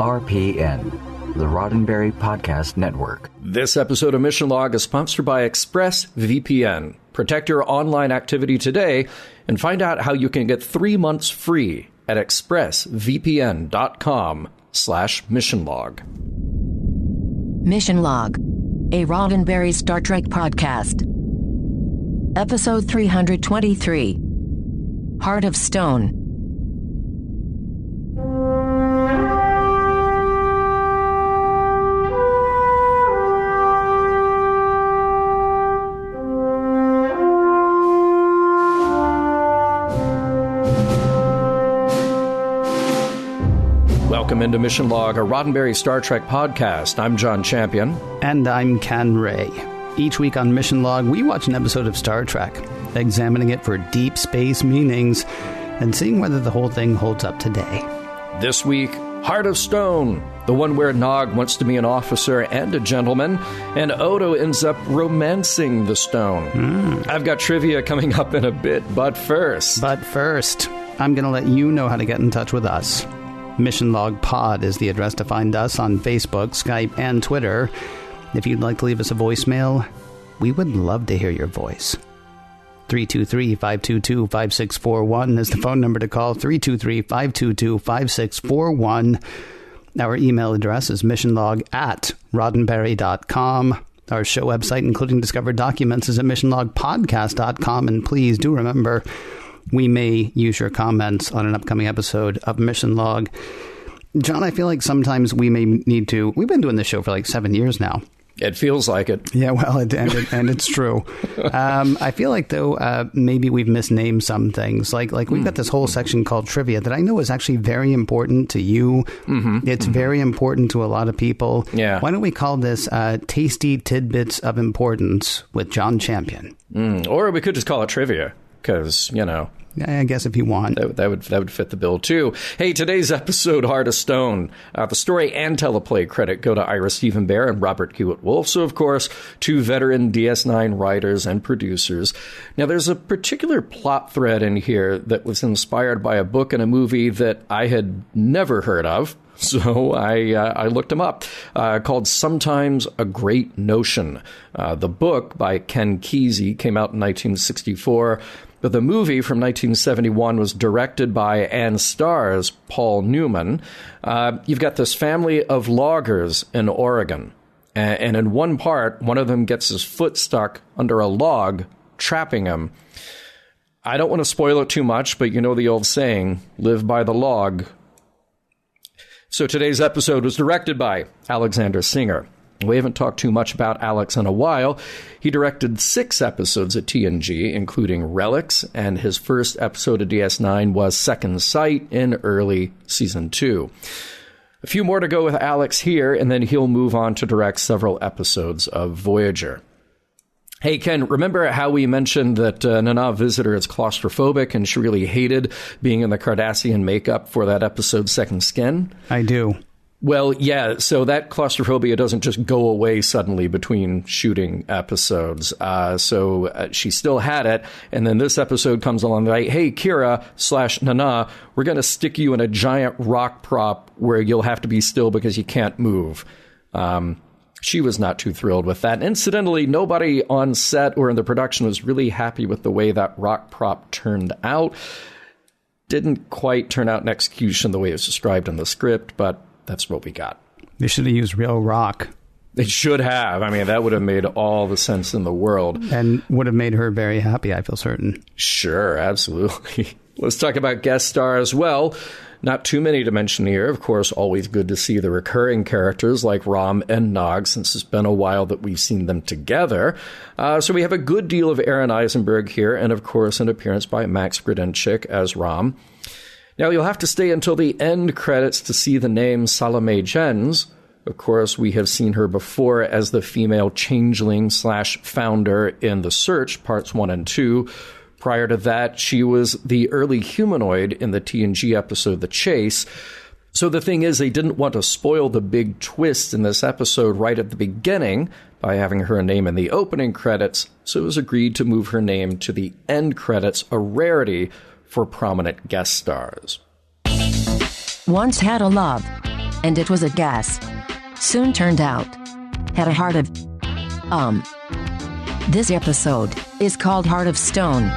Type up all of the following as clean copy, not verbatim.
RPN, the Roddenberry Podcast Network. This episode of Mission Log is sponsored by ExpressVPN. Protect your online activity today and find out how you can get 3 months free at expressvpn.com/missionlog. Mission Log, a Roddenberry Star Trek podcast. Episode 323, Heart of Stone. Welcome into Mission Log, a Roddenberry Star Trek podcast. I'm John Champion. And I'm Ken Ray. Each week on Mission Log, we watch an episode of Star Trek, examining it for deep space meanings and seeing whether the whole thing holds up today. This week, Heart of Stone, the one where Nog wants to be an officer and a gentleman, and Odo ends up romancing the stone. I've got trivia coming up in a bit, but first, I'm going to let you know how to get in touch with us. Mission Log Pod is the address to find us on Facebook, Skype, and Twitter. If you'd like to leave us a voicemail, we would love to hear your voice. 323-522-5641 is the phone number to call, 323-522-5641. Our email address is missionlog@roddenberry.com. Our show website, including discovered documents, is at missionlogpodcast.com. And please do remember, we may use your comments on an upcoming episode of Mission Log. John, I feel like sometimes we may need to... We've been doing this show for like 7 years now. It feels like it. Yeah, well, and it's true. I feel like, though, maybe we've misnamed some things. Like we've got this whole section called Trivia that I know is actually very important to you. It's very important to a lot of people. Yeah. Why don't we call this Tasty Tidbits of Importance with John Champion? Or we could just call it Trivia, because, you know... I guess if you want. That would fit the bill, too. Hey, today's episode, Heart of Stone. The story and teleplay credit go to Ira Stephen Bear and Robert Hewitt-Wolf. So, of course, two veteran DS9 writers and producers. Now, there's a particular plot thread in here that was inspired by a book and a movie that I had never heard of. So I looked them up, called Sometimes a Great Notion. The book by Ken Kesey came out in 1964. But the movie from 1971 was directed by and stars Paul Newman. You've got this family of loggers in Oregon. And in one part, one of them gets his foot stuck under a log, trapping him. I don't want to spoil it too much, but you know the old saying, live by the log. So today's episode was directed by Alexander Singer. We haven't talked too much about Alex in a while. He directed 6 episodes at TNG, including Relics, and his first episode of DS9 was Second Sight in early Season 2. A few more to go with Alex here, and then he'll move on to direct several episodes of Voyager. Hey, Ken, remember how we mentioned that Nana Visitor is claustrophobic and she really hated being in the Cardassian makeup for that episode Second Skin? I do. Well, yeah, so that claustrophobia doesn't just go away suddenly between shooting episodes. So she still had it. And then this episode comes along like, hey, Kira/Nana, we're going to stick you in a giant rock prop where you'll have to be still because you can't move. She was not too thrilled with that. Incidentally, nobody on set or in the production was really happy with the way that rock prop turned out. Didn't quite turn out in execution the way it was described in the script, but that's what we got. They should have used real rock. They should have. I mean, that would have made all the sense in the world. And would have made her very happy, I feel certain. Sure, absolutely. Let's talk about guest star as well. Not too many to mention here. Of course, always good to see the recurring characters like Rom and Nog, since it's been a while that we've seen them together. So we have a good deal of Aaron Eisenberg here, and of course, an appearance by Max Grodenchik as Rom. Now, you'll have to stay until the end credits to see the name Salome Jens. Of course, we have seen her before as the female changeling/founder in The Search, parts 1 and 2. Prior to that, she was the early humanoid in the TNG episode The Chase. So the thing is, they didn't want to spoil the big twist in this episode right at the beginning by having her name in the opening credits, so it was agreed to move her name to the end credits, a rarity for prominent guest stars. Once had a love. and it was a gas. Soon turned out. Had a heart of... This episode is called Heart of Stone.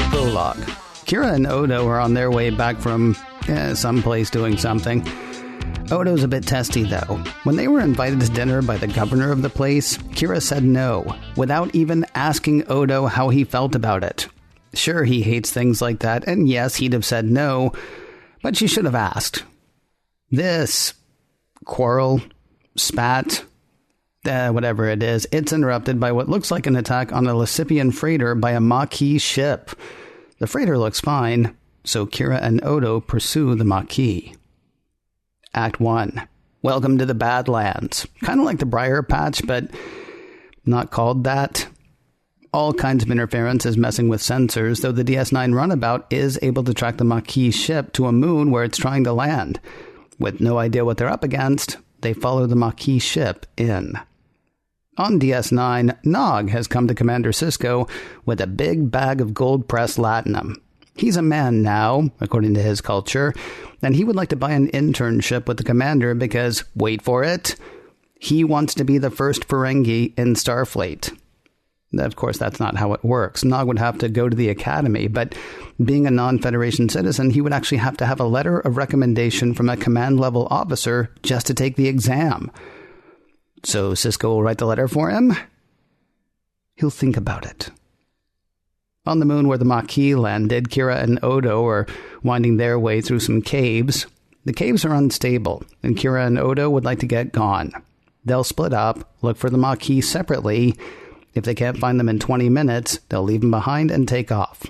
Prologue. Kira and Odo are on their way back from someplace doing something. Odo's a bit testy, though. When they were invited to dinner by the governor of the place, Kira said no, without even asking Odo how he felt about it. Sure, he hates things like that, and yes, he'd have said no, but she should have asked. This quarrel, spat, whatever it is, it's interrupted by what looks like an attack on a Lecipian freighter by a Maquis ship. The freighter looks fine, so Kira and Odo pursue the Maquis. Act 1. Welcome to the Badlands. Kind of like the Briar Patch, but not called that. All kinds of interference is messing with sensors, though the DS9 runabout is able to track the Maquis ship to a moon where it's trying to land. With no idea what they're up against, they follow the Maquis ship in. On DS9, Nog has come to Commander Sisko with a big bag of gold-pressed latinum. He's a man now, according to his culture, and he would like to buy an internship with the commander because, wait for it, he wants to be the first Ferengi in Starfleet. Of course, that's not how it works. Nog would have to go to the academy, but being a non-Federation citizen, he would actually have to have a letter of recommendation from a command-level officer just to take the exam. So Sisko will write the letter for him? He'll think about it. On the moon where the Maquis landed, Kira and Odo are winding their way through some caves. The caves are unstable, and Kira and Odo would like to get gone. They'll split up, look for the Maquis separately. If they can't find them in 20 minutes, they'll leave them behind and take off.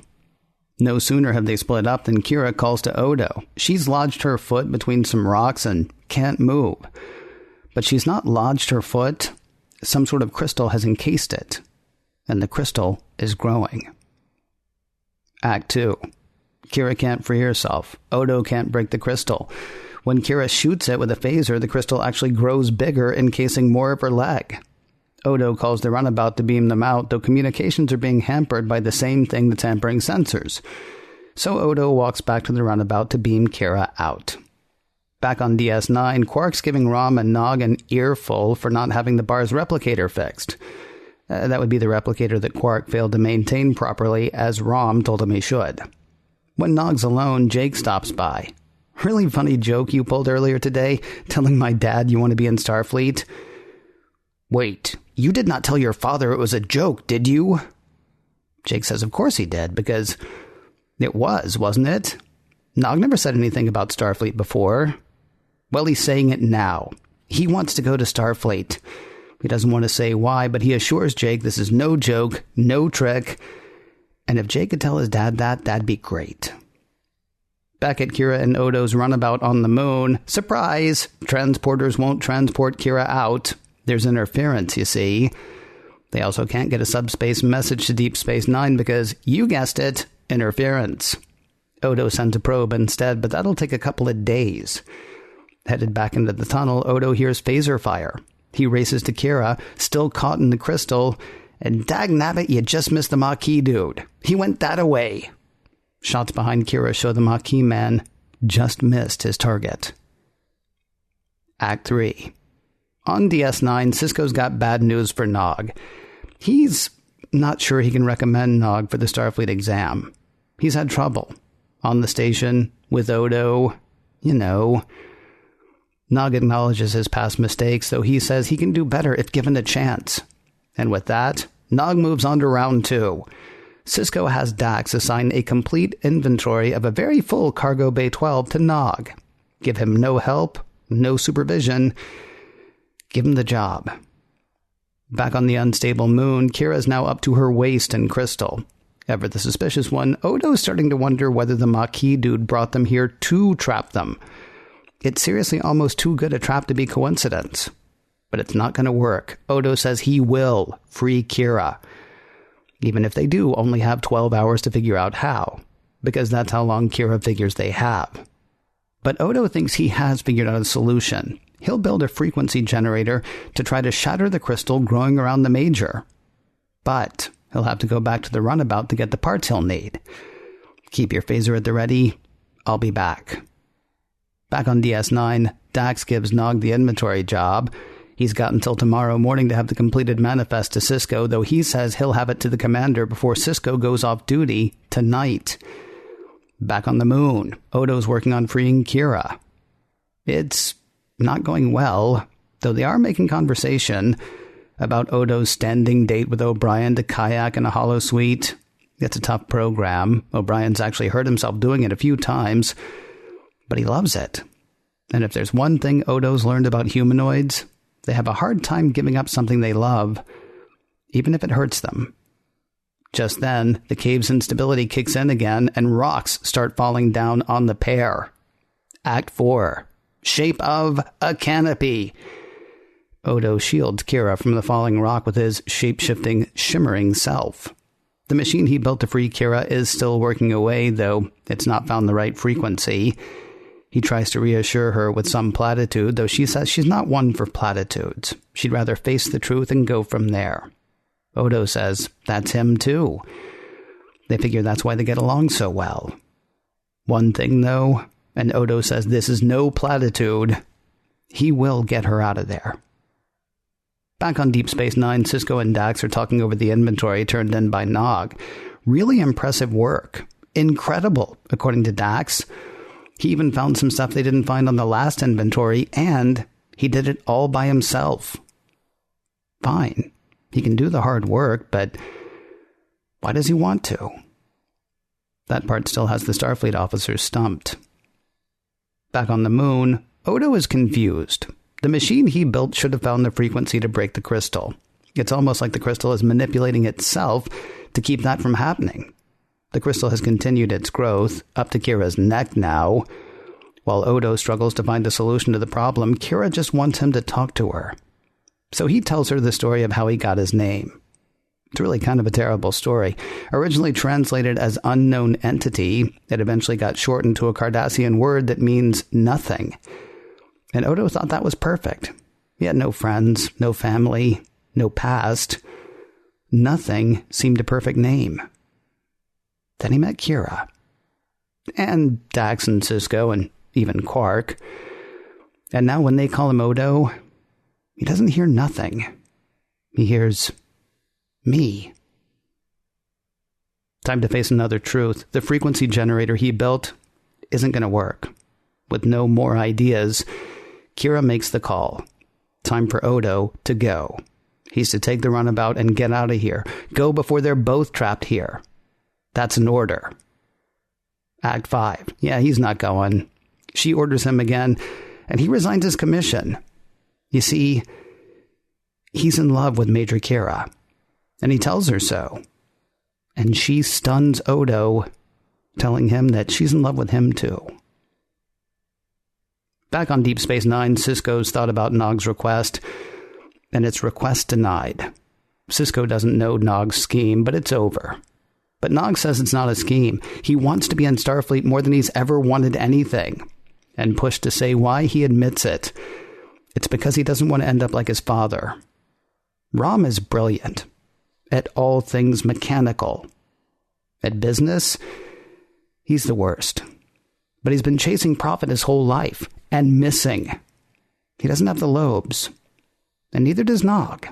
No sooner have they split up than Kira calls to Odo. She's lodged her foot between some rocks and can't move. But she's not lodged her foot. Some sort of crystal has encased it, and the crystal is growing. Act 2. Kira can't free herself. Odo can't break the crystal. When Kira shoots it with a phaser, the crystal actually grows bigger, encasing more of her leg. Odo calls the runabout to beam them out, though communications are being hampered by the same thing that's hampering sensors. So Odo walks back to the runabout to beam Kira out. Back on DS9, Quark's giving Rom and Nog an earful for not having the bar's replicator fixed. That would be the replicator that Quark failed to maintain properly, as Rom told him he should. When Nog's alone, Jake stops by. Really funny joke you pulled earlier today, telling my dad you want to be in Starfleet. Wait, you did not tell your father it was a joke, did you? Jake says of course he did, because it was, wasn't it? Nog never said anything about Starfleet before. Well, he's saying it now. He wants to go to Starfleet. He doesn't want to say why, but he assures Jake this is no joke, no trick. And if Jake could tell his dad that, that'd be great. Back at Kira and Odo's runabout on the moon, surprise! Transporters won't transport Kira out. There's interference, you see. They also can't get a subspace message to Deep Space Nine because, you guessed it, interference. Odo sends a probe instead, but that'll take a couple of days. Headed back into the tunnel, Odo hears phaser fire. He races to Kira, still caught in the crystal, and dagnabbit, you just missed the Maquis dude. He went that away. Shots behind Kira show the Maquis man just missed his target. Act 3. On DS9, Sisko's got bad news for Nog. He's not sure he can recommend Nog for the Starfleet exam. He's had trouble. On the station, with Odo, you know. Nog acknowledges his past mistakes, though he says he can do better if given a chance. And with that, Nog moves on to round 2. Sisko has Dax assign a complete inventory of a very full Cargo Bay 12 to Nog. Give him no help, no supervision. Give him the job. Back on the unstable moon, Kira's now up to her waist in crystal. Ever the suspicious one, Odo's starting to wonder whether the Maquis dude brought them here to trap them. It's seriously almost too good a trap to be coincidence. But it's not going to work. Odo says he will free Kira. Even if they do only have 12 hours to figure out how. Because that's how long Kira figures they have. But Odo thinks he has figured out a solution. He'll build a frequency generator to try to shatter the crystal growing around the Major. But he'll have to go back to the runabout to get the parts he'll need. Keep your phaser at the ready. I'll be back. Back on DS9, Dax gives Nog the inventory job. He's got until tomorrow morning to have the completed manifest to Sisko, though he says he'll have it to the commander before Sisko goes off duty tonight. Back on the moon, Odo's working on freeing Kira. It's not going well, though they are making conversation about Odo's standing date with O'Brien to kayak in a holosuite. It's a tough program. O'Brien's actually hurt himself doing it a few times, but he loves it. And if there's one thing Odo's learned about humanoids, they have a hard time giving up something they love, even if it hurts them. Just then, the cave's instability kicks in again, and rocks start falling down on the pair. Act 4. Shape of a canopy. Odo shields Kira from the falling rock with his shape-shifting, shimmering self. The machine he built to free Kira is still working away, though it's not found the right frequency. He tries to reassure her with some platitude, though she says she's not one for platitudes. She'd rather face the truth and go from there. Odo says that's him too. They figure that's why they get along so well. One thing, though, and Odo says this is no platitude, he will get her out of there. Back on Deep Space Nine, Sisko and Dax are talking over the inventory turned in by Nog. Really impressive work. Incredible, according to Dax. He even found some stuff they didn't find on the last inventory, and he did it all by himself. Fine. He can do the hard work, but why does he want to? That part still has the Starfleet officers stumped. Back on the moon, Odo is confused. The machine he built should have found the frequency to break the crystal. It's almost like the crystal is manipulating itself to keep that from happening. The crystal has continued its growth, up to Kira's neck now. While Odo struggles to find a solution to the problem, Kira just wants him to talk to her. So he tells her the story of how he got his name. It's really kind of a terrible story. Originally translated as unknown entity, it eventually got shortened to a Cardassian word that means nothing. And Odo thought that was perfect. He had no friends, no family, no past. Nothing seemed a perfect name. Then he met Kira. And Dax and Sisko and even Quark. And now when they call him Odo, he doesn't hear nothing. He hears me. Time to face another truth. The frequency generator he built isn't going to work. With no more ideas, Kira makes the call. Time for Odo to go. He's to take the runabout and get out of here. Go before they're both trapped here. That's an order. Act 5. Yeah, he's not going. She orders him again, and he resigns his commission. You see, he's in love with Major Kira, and he tells her so. And she stuns Odo, telling him that she's in love with him too. Back on Deep Space Nine, Sisko's thought about Nog's request, and its request denied. Sisko doesn't know Nog's scheme, but it's over. But Nog says it's not a scheme. He wants to be in Starfleet more than he's ever wanted anything. And pushed to say why he admits it. It's because he doesn't want to end up like his father. Rom is brilliant. At all things mechanical. At business, he's the worst. But he's been chasing profit his whole life. And missing. He doesn't have the lobes. And neither does Nog.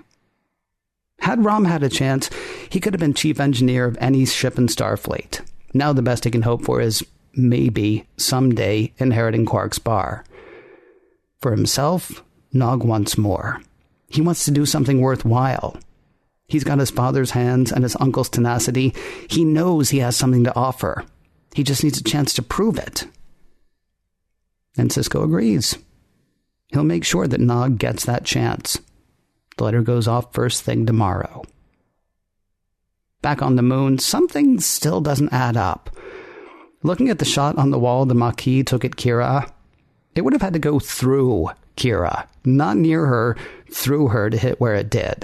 Had Rom had a chance, he could have been chief engineer of any ship in Starfleet. Now the best he can hope for is, maybe, someday, inheriting Quark's bar. For himself, Nog wants more. He wants to do something worthwhile. He's got his father's hands and his uncle's tenacity. He knows he has something to offer. He just needs a chance to prove it. And Sisko agrees. He'll make sure that Nog gets that chance. The letter goes off first thing tomorrow. Back on the moon, something still doesn't add up. Looking at the shot on the wall the Maquis took at Kira, it would have had to go through Kira, not near her, through her to hit where it did.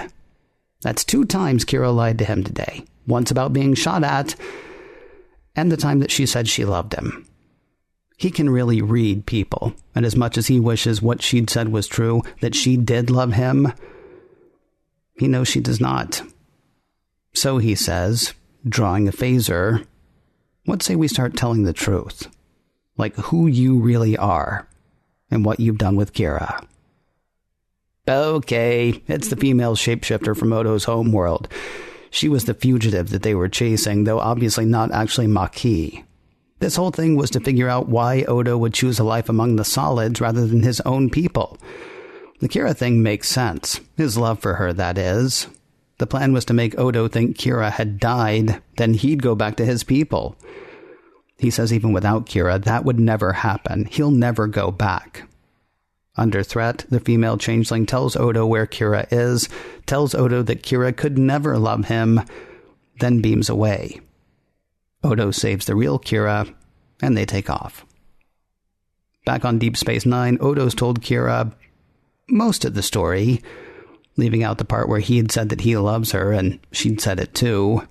That's 2 times Kira lied to him today. Once about being shot at, and the time that she said she loved him. He can really read people, and as much as he wishes what she'd said was true, that she did love him, he knows she does not. So he says, drawing a phaser, Let's say we start telling the truth. Like who you really are and what you've done with Kira. Okay, it's the female shapeshifter from Odo's homeworld. She was the fugitive that they were chasing, though obviously not actually Maquis. This whole thing was to figure out why Odo would choose a life among the solids rather than his own people. The Kira thing makes sense. His love for her, that is. The plan was to make Odo think Kira had died, then he'd go back to his people. He says even without Kira, that would never happen. He'll never go back. Under threat, the female changeling tells Odo where Kira is, tells Odo that Kira could never love him, then beams away. Odo saves the real Kira, and they take off. Back on Deep Space Nine, Odo's told Kira most of the story, leaving out the part where he had said that he loves her, and she'd said it too.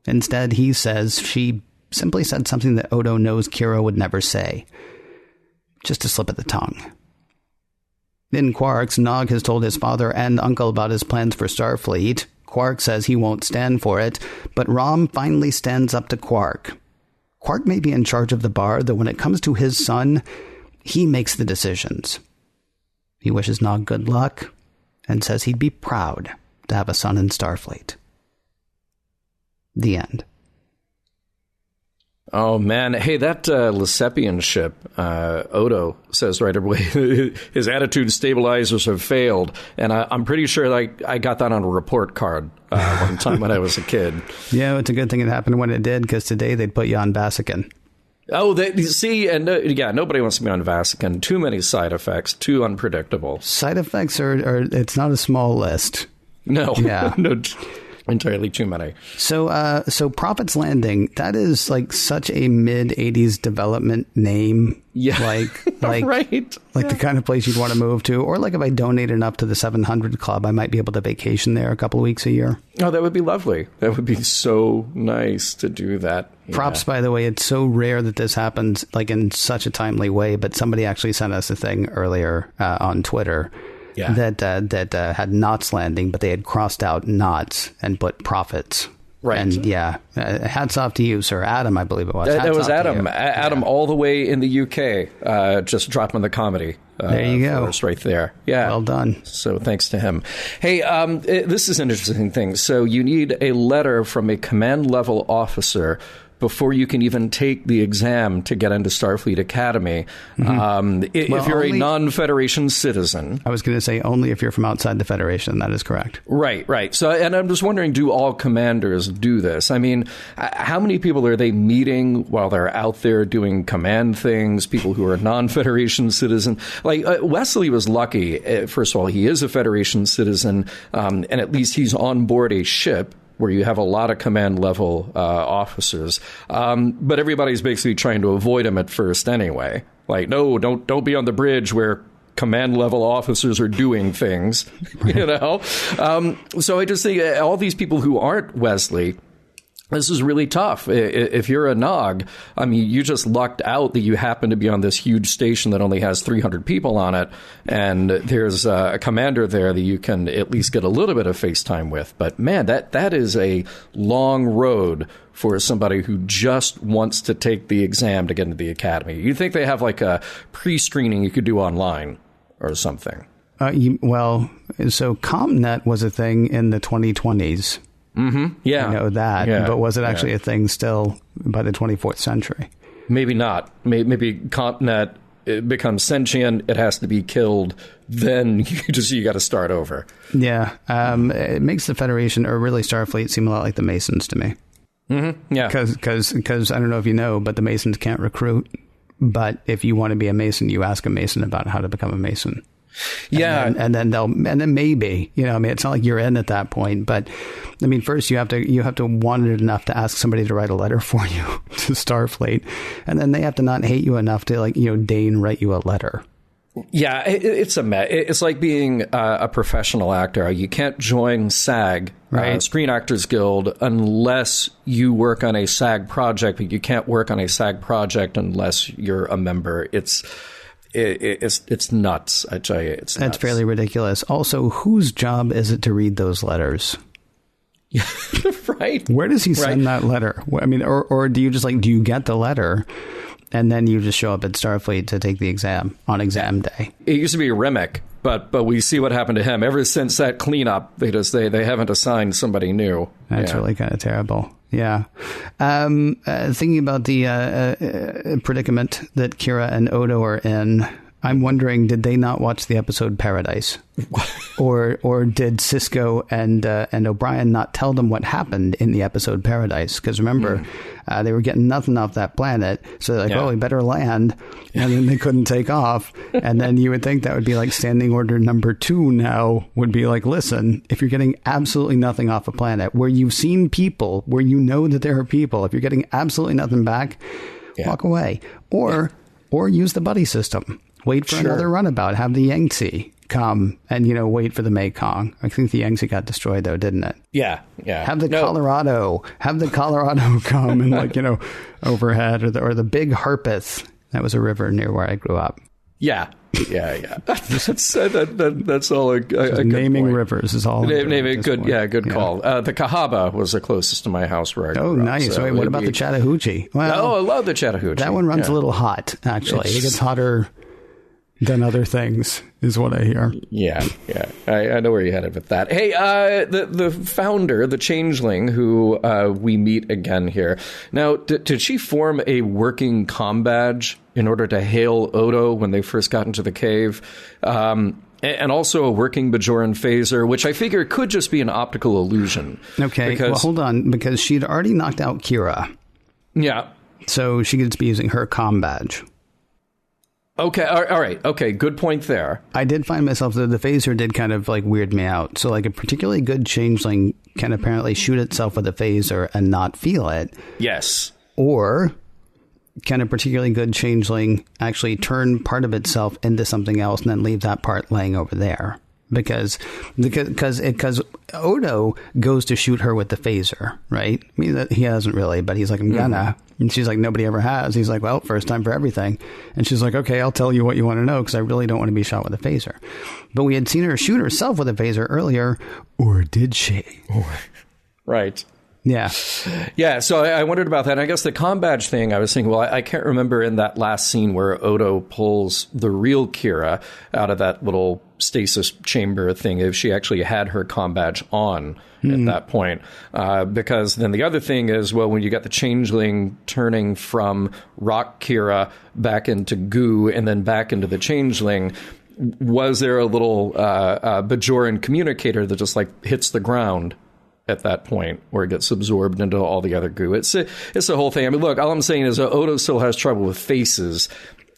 Instead, he says she simply said something that Odo knows Kira would never say. Just a slip of the tongue. In Quark's, Nog has told his father and uncle about his plans for Starfleet. Quark says he won't stand for it, but Rom finally stands up to Quark. Quark may be in charge of the bar, though when it comes to his son, he makes the decisions. He wishes Nog good luck, and says he'd be proud to have a son in Starfleet. The end. Oh, man. Hey, that Lesepian ship, Odo says right away, his attitude stabilizers have failed. And I'm pretty sure I got that on a report card one time when I was a kid. Yeah, it's a good thing it happened when it did, because today they'd put you on Vasican. Oh, see, and yeah, nobody wants to be on Vasican. Too many side effects, too unpredictable. Side effects are it's not a small list. No. Yeah. No. Entirely too many. So Prophet's Landing, that is like such a mid-'80s development name. Yeah. Like right. Like the kind of place you'd want to move to. Or like if I donate enough to the 700 Club, I might be able to vacation there a couple of weeks a year. Oh, that would be lovely. That would be so nice to do that. Yeah. Props, by the way. It's so rare that this happens like in such a timely way. But somebody actually sent us a thing earlier on Twitter. Yeah. That had Knots Landing, but they had crossed out Knots and put Profits. Right. And yeah, hats off to you, sir. Adam, I believe it was. That was Adam. Adam, all the way in the UK, just dropping the comedy. There you go. For us right there. Yeah. Well done. So thanks to him. Hey, this is an interesting thing. So you need a letter from a command level officer before you can even take the exam to get into Starfleet Academy. Mm-hmm. If you're a non-Federation citizen. I was going to say only if you're from outside the Federation. That is correct. Right. So, and I'm just wondering, do all commanders do this? I mean, how many people are they meeting while they're out there doing command things, people who are non-Federation citizen? Like, Wesley was lucky. First of all, he is a Federation citizen, and at least he's on board a ship where you have a lot of command level officers. But everybody's basically trying to avoid him at first anyway. Like, no, don't be on the bridge where command level officers are doing things, you know? So I just think all these people who aren't Wesley, this is really tough. If you're a Nog, I mean, you just lucked out that you happen to be on this huge station that only has 300 people on it, and there's a commander there that you can at least get a little bit of FaceTime with. But man, that is a long road for somebody who just wants to take the exam to get into the academy. You'd think they have like a pre-screening you could do online or something. So ComNet was a thing in the 2020s. Mm-hmm. Yeah. I know that. Yeah. But was it actually a thing still by the 24th century? Maybe not. Maybe ComNet becomes sentient. It has to be killed. Then you got to start over. Yeah. It makes the Federation, or really Starfleet, seem a lot like the Masons to me. Mm-hmm. Yeah. Because I don't know if you know, but the Masons can't recruit. But if you want to be a Mason, you ask a Mason about how to become a Mason. Yeah. And then maybe, you know, I mean, it's not like you're in at that point, but I mean, first you have to want it enough to ask somebody to write a letter for you to Starfleet. And then they have to not hate you enough to, like, you know, deign write you a letter. Yeah, it's a mess. It's like being a professional actor. You can't join SAG, right. Screen Actors Guild, unless you work on a SAG project, but you can't work on a SAG project unless you're a member. It's nuts. I tell you, it's nuts. That's fairly ridiculous. Also, whose job is it to read those letters? Right. Where does he send that letter? I mean, or do you just do you get the letter and then you just show up at Starfleet to take the exam on exam day? It used to be Remick, but we see what happened to him. Ever since that cleanup, they haven't assigned somebody new. That's really kind of terrible. Yeah. Thinking about the predicament that Kira and Odo are in, I'm wondering, did they not watch the episode Paradise? or did Sisko and O'Brien not tell them what happened in the episode Paradise? Because remember, they were getting nothing off that planet. So they're like, oh, we better land. And then they couldn't take off. And then you would think that would be like standing order number 2 now would be like, listen, if you're getting absolutely nothing off a planet where you've seen people, where you know that there are people, if you're getting absolutely nothing back, walk away. Or use the buddy system. Wait for another runabout. Have the Yangtze come and, wait for the Mekong. I think the Yangtze got destroyed, though, didn't it? Yeah. Have the Colorado come and, overhead, or the Big Harpeth. That was a river near where I grew up. Yeah. That's all a good naming point. Rivers is all. Naming good. Yeah, good call. The Cahaba was the closest to my house where I grew up. Oh, nice. So what about the Chattahoochee? Well, I love the Chattahoochee. That one runs a little hot, actually. It gets hotter than other things, is what I hear. Yeah. I know where you're headed with that. Hey, the founder, the changeling, who we meet again here. Now, did she form a working comm badge in order to hail Odo when they first got into the cave? And also a working Bajoran phaser, which I figure could just be an optical illusion. Okay, well, hold on, because she'd already knocked out Kira. Yeah. So she could just be using her comm badge. Okay, all right. Okay, good point there. I did find myself that the phaser did kind of weird me out. So a particularly good changeling can apparently shoot itself with a phaser and not feel it. Yes. Or can a particularly good changeling actually turn part of itself into something else and then leave that part laying over there? Because Odo goes to shoot her with the phaser, right? I mean, he hasn't really, but he's like, I'm gonna. And she's like, nobody ever has. He's like, well, first time for everything. And she's like, okay, I'll tell you what you want to know, because I really don't want to be shot with a phaser. But we had seen her shoot herself with a phaser earlier, or did she? Right. Yeah. So I wondered about that. And I guess the comm badge thing, I was thinking, well, I can't remember in that last scene where Odo pulls the real Kira out of that little stasis chamber thing, if she actually had her comm badge on at that point. Because then the other thing is, well, when you got the changeling turning from rock Kira back into goo and then back into the changeling, was there a little Bajoran communicator that just hits the ground at that point, where it gets absorbed into all the other goo? It's the whole thing. I mean, look, all I'm saying is Odo still has trouble with faces,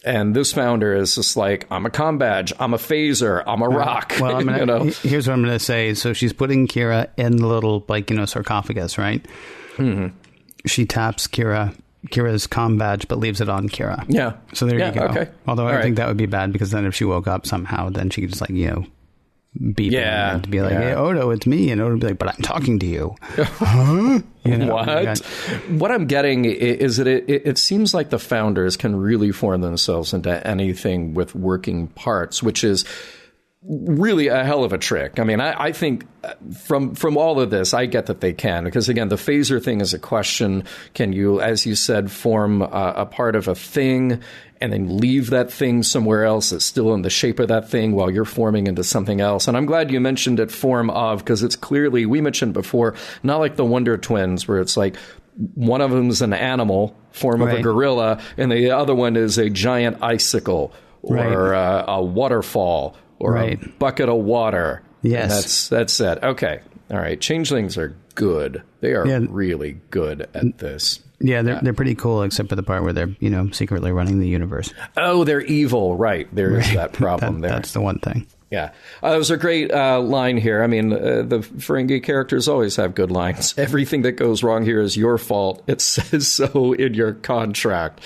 and this founder is just like, I'm a comm badge, I'm a phaser, I'm a rock. Well, here's what I'm going to say. So she's putting Kira in the little sarcophagus, right? Mm-hmm. She taps Kira's comm badge, but leaves it on Kira. Yeah. So there you go. Okay. Although I think that would be bad, because then if she woke up somehow, then she could just beep him to be like, hey, Odo, it's me. And Odo would be like, but I'm talking to you. Huh? What? What I'm getting is that it seems like the founders can really form themselves into anything with working parts, which is really a hell of a trick. I mean, I think from all of this, I get that they can, because again, the phaser thing is a question. Can you, as you said, form a part of a thing and then leave that thing somewhere else that's still in the shape of that thing while you're forming into something else? And I'm glad you mentioned it, form of, because it's clearly, we mentioned before, not like the Wonder Twins, where it's like one of them is an animal, form of a gorilla, and the other one is a giant icicle or a waterfall or a bucket of water. Yes. And that's it. Okay. All right. Changelings are good. They are really good at this. Yeah, they're pretty cool, except for the part where they're, secretly running the universe. Oh, they're evil. Right. There is that problem there. That's the one thing. Yeah. There was a great line here. I mean, the Ferengi characters always have good lines. Everything that goes wrong here is your fault. It says so in your contract.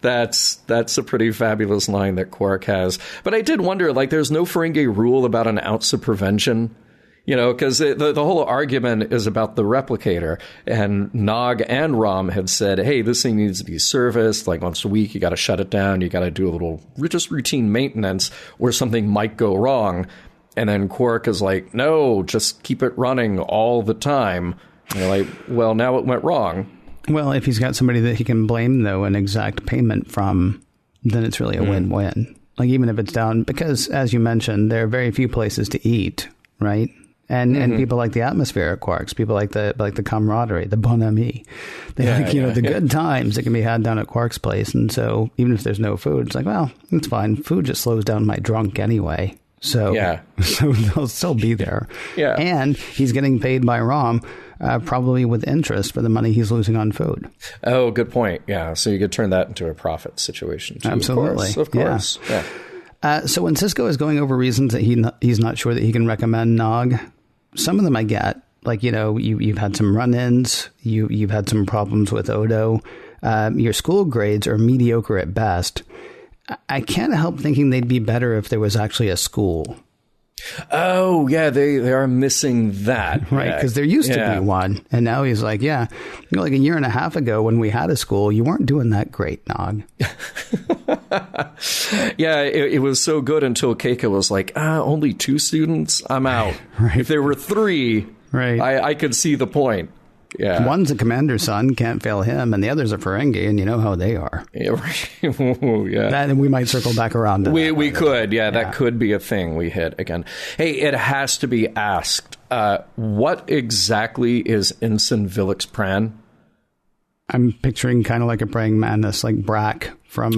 That's a pretty fabulous line that Quark has. But I did wonder, there's no Ferengi rule about an ounce of prevention. Because the whole argument is about the replicator, and Nog and Rom have said, hey, this thing needs to be serviced once a week. You got to shut it down. You got to do a little just routine maintenance where something might go wrong. And then Quark is like, no, just keep it running all the time. And you're like, well, now it went wrong. Well, if he's got somebody that he can blame, though, an exact payment from, then it's really a win-win. Like, even if it's down, because, as you mentioned, there are very few places to eat, right? And people like the atmosphere at Quark's, people like the camaraderie, the bon ami. They the good times that can be had down at Quark's place. And so even if there's no food, it's like, well, it's fine. Food just slows down my drunk anyway. So they'll still be there. Yeah. And he's getting paid by Rom, probably with interest for the money he's losing on food. Oh, good point. Yeah. So you could turn that into a profit situation too. Absolutely. Of course. Yeah. So when Sisko is going over reasons that he's not sure that he can recommend Nog, some of them I get. Like, you've had some run-ins, you've had some problems with Odo, your school grades are mediocre at best. I can't help thinking they'd be better if there was actually a school. Oh, yeah, they are missing that. Right, because there used to be one. And now he's like, like a year and a half ago when we had a school, you weren't doing that great, Nog. It was so good until Keiko was like, only 2 students? I'm out. Right. If there were 3, I could see the point. Yeah. One's a commander's son, can't fail him, and the other's a Ferengi, and you know how they are. That, we might circle back around to that. We could, that could be a thing we hit again. Hey, it has to be asked, what exactly is Ensign Vilix Pran? I'm picturing kind of like a praying mantis, like Brack from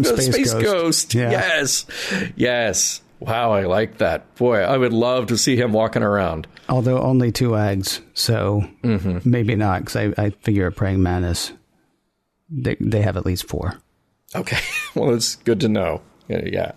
Space Ghost. Yeah. Yes. Wow, I like that. Boy, I would love to see him walking around. Although only 2 eggs, so maybe not, because I figure a praying mantis, they have at least 4. Okay, well, it's good to know. Yeah.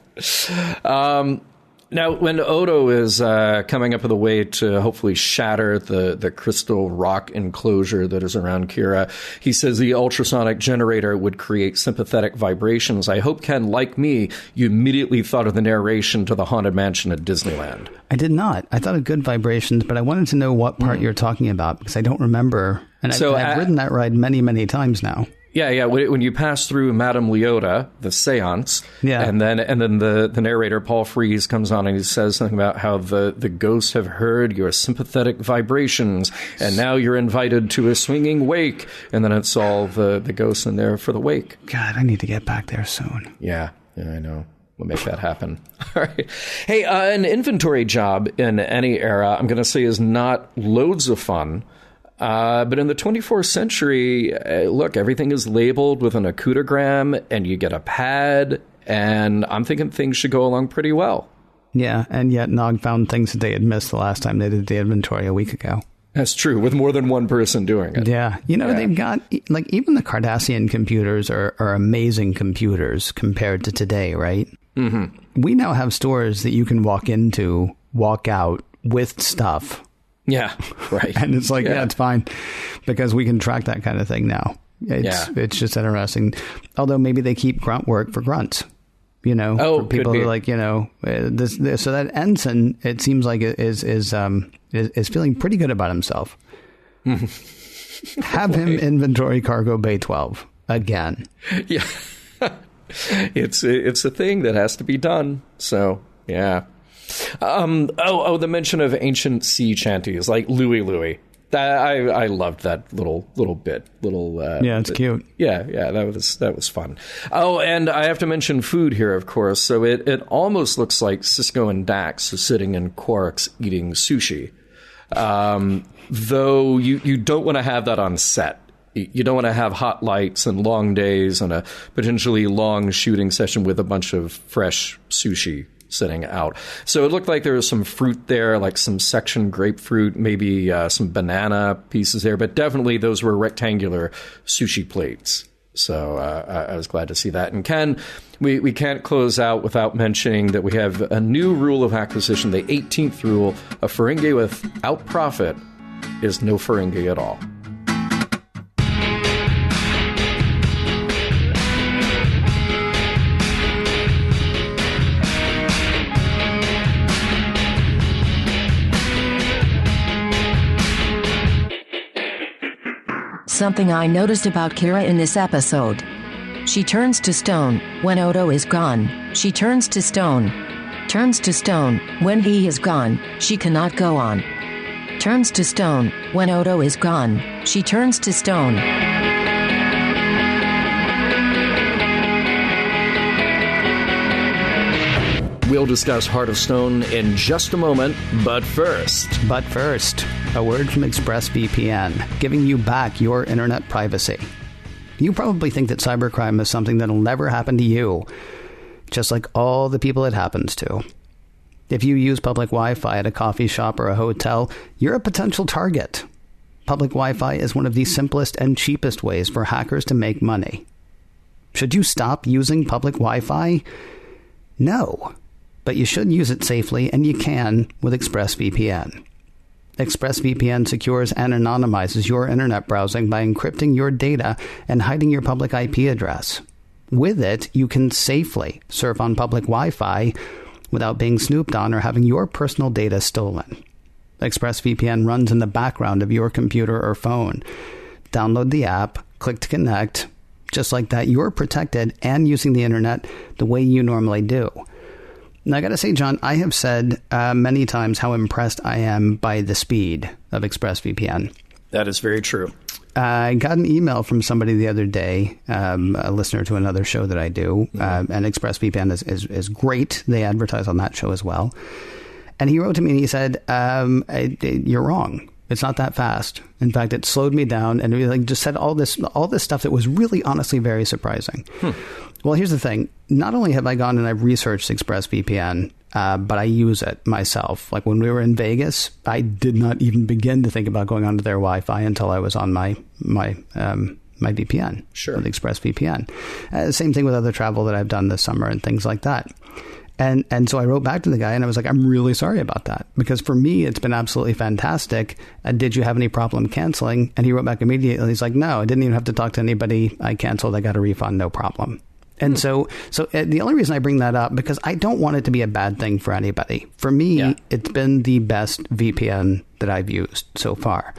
Now, when Odo is coming up with a way to hopefully shatter the crystal rock enclosure that is around Kira, he says the ultrasonic generator would create sympathetic vibrations. I hope, Ken, like me, you immediately thought of the narration to the Haunted Mansion at Disneyland. I did not. I thought of good vibrations, but I wanted to know what part you're talking about, because I don't remember. And I've ridden that ride many, many times now. Yeah. When you pass through Madame Leota, the seance, and then the narrator, Paul Frees, comes on and he says something about how the ghosts have heard your sympathetic vibrations, and now you're invited to a swinging wake. And then it's all the ghosts in there for the wake. God, I need to get back there soon. Yeah, I know. We'll make that happen. All right. Hey, an inventory job in any era, I'm going to say, is not loads of fun. But in the 24th century, look, everything is labeled with an acoutogram, and you get a pad, and I'm thinking things should go along pretty well. Yeah, and yet Nog found things that they had missed the last time they did the inventory a week ago. That's true, with more than one person doing it. Yeah. They've got, like, even the Cardassian computers are amazing computers compared to today, right? Mm-hmm. We now have stores that you can walk out with stuff. Yeah, right. And it's like, it's fine, because we can track that kind of thing now. It's just interesting. Although maybe they keep grunt work for grunts, for people who like, this. So that ensign, it seems like is feeling pretty good about himself. Have him inventory cargo bay 12 again. Yeah, it's a thing that has to be done. So yeah. The mention of ancient sea chanties like Louie Louie. I loved that little bit. It's cute. Yeah, that was fun. Oh, and I have to mention food here, of course. So it almost looks like Sisko and Dax are sitting in Quark's eating sushi. Though you don't want to have that on set. You don't want to have hot lights and long days and a potentially long shooting session with a bunch of fresh sushi sitting out. So it looked like there was some fruit there, like some section grapefruit, maybe some banana pieces there, but definitely those were rectangular sushi plates. So I was glad to see that. And Ken, we can't close out without mentioning that we have a new rule of acquisition, the 18th rule: a Ferengi without profit is no Ferengi at all. Something I noticed about Kira in this episode. She turns to stone. When Odo is gone, she turns to stone. Turns to stone. When he is gone, she cannot go on. Turns to stone. When Odo is gone, she turns to stone. We'll discuss Heart of Stone in just a moment, but first, a word from ExpressVPN, giving you back your internet privacy. You probably think that cybercrime is something that'll never happen to you, just like all the people it happens to. If you use public Wi-Fi at a coffee shop or a hotel, you're a potential target. Public Wi-Fi is one of the simplest and cheapest ways for hackers to make money. Should you stop using public Wi-Fi? No. But you should use it safely, and you can with ExpressVPN. ExpressVPN secures and anonymizes your internet browsing by encrypting your data and hiding your public IP address. With it, you can safely surf on public Wi-Fi without being snooped on or having your personal data stolen. ExpressVPN runs in the background of your computer or phone. Download the app, click to connect. Just like that, you're protected and using the internet the way you normally do. Now, I got to say, John, I have said many times how impressed I am by the speed of ExpressVPN. That is very true. I got an email from somebody the other day, a listener to another show that I do, and ExpressVPN is great. They advertise on that show as well. And he wrote to me and he said, you're wrong. It's not that fast. In fact, it slowed me down, and he just said all this stuff that was really, honestly, very surprising. Well, here's the thing. Not only have I gone and I've researched ExpressVPN, but I use it myself. Like when we were in Vegas, I did not even begin to think about going onto their Wi-Fi until I was on my VPN. Sure. With ExpressVPN. Same thing with other travel that I've done this summer and things like that. And so I wrote back to the guy and I was like, I'm really sorry about that, because for me, it's been absolutely fantastic. Did you have any problem canceling? And he wrote back immediately. He's like, no, I didn't even have to talk to anybody. I canceled. I got a refund. No problem. And so the only reason I bring that up, because I don't want it to be a bad thing for anybody. For me, It's been the best VPN that I've used so far.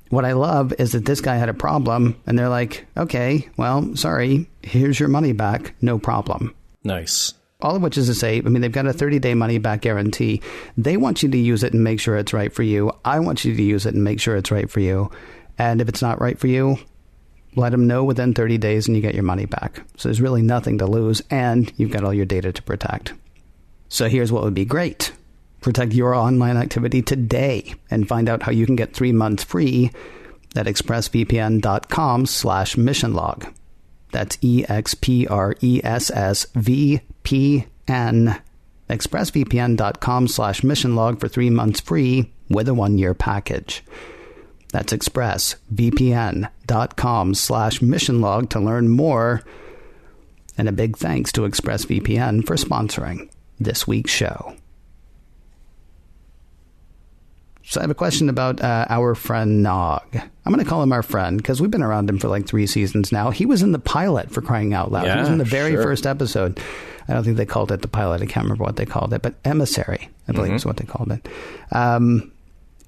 What I love is that this guy had a problem and they're like, okay, well, sorry, here's your money back. No problem. Nice. All of which is to say, I mean, they've got a 30-day money-back guarantee. They want you to use it and make sure it's right for you. I want you to use it and make sure it's right for you. And if it's not right for you, let them know within 30 days and you get your money back. So there's really nothing to lose, and you've got all your data to protect. So here's what would be great. Protect your online activity today and find out how you can get 3 months free at expressvpn.com/missionlog. That's EXPRESSVPN. expressvpn.com/missionlog for 3 months free with a 1-year package. That's expressvpn.com/missionlog to learn more. And a big thanks to ExpressVPN for sponsoring this week's show. So I have a question about our friend Nog. I'm going to call him our friend because we've been around him for like 3 seasons now. He was in the pilot, for crying out loud. He was in the very first episode. I don't think they called it the pilot. I can't remember what they called it, but Emissary, I believe is what they called it.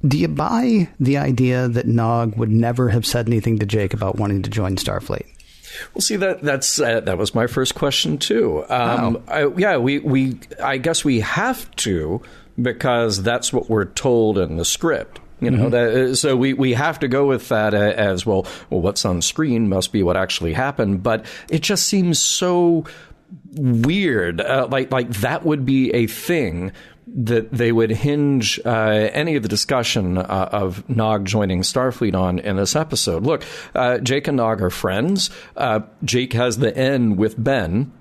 Do you buy the idea that Nog would never have said anything to Jake about wanting to join Starfleet? Well, see, that was my first question too. I guess we have to, because that's what we're told in the script. You know, so we have to go with that as well. Well, what's on screen must be what actually happened. But it just seems so weird. Like that would be a thing that they would hinge any of the discussion of Nog joining Starfleet on in this episode. Look, Jake and Nog are friends. Jake has the N with Ben.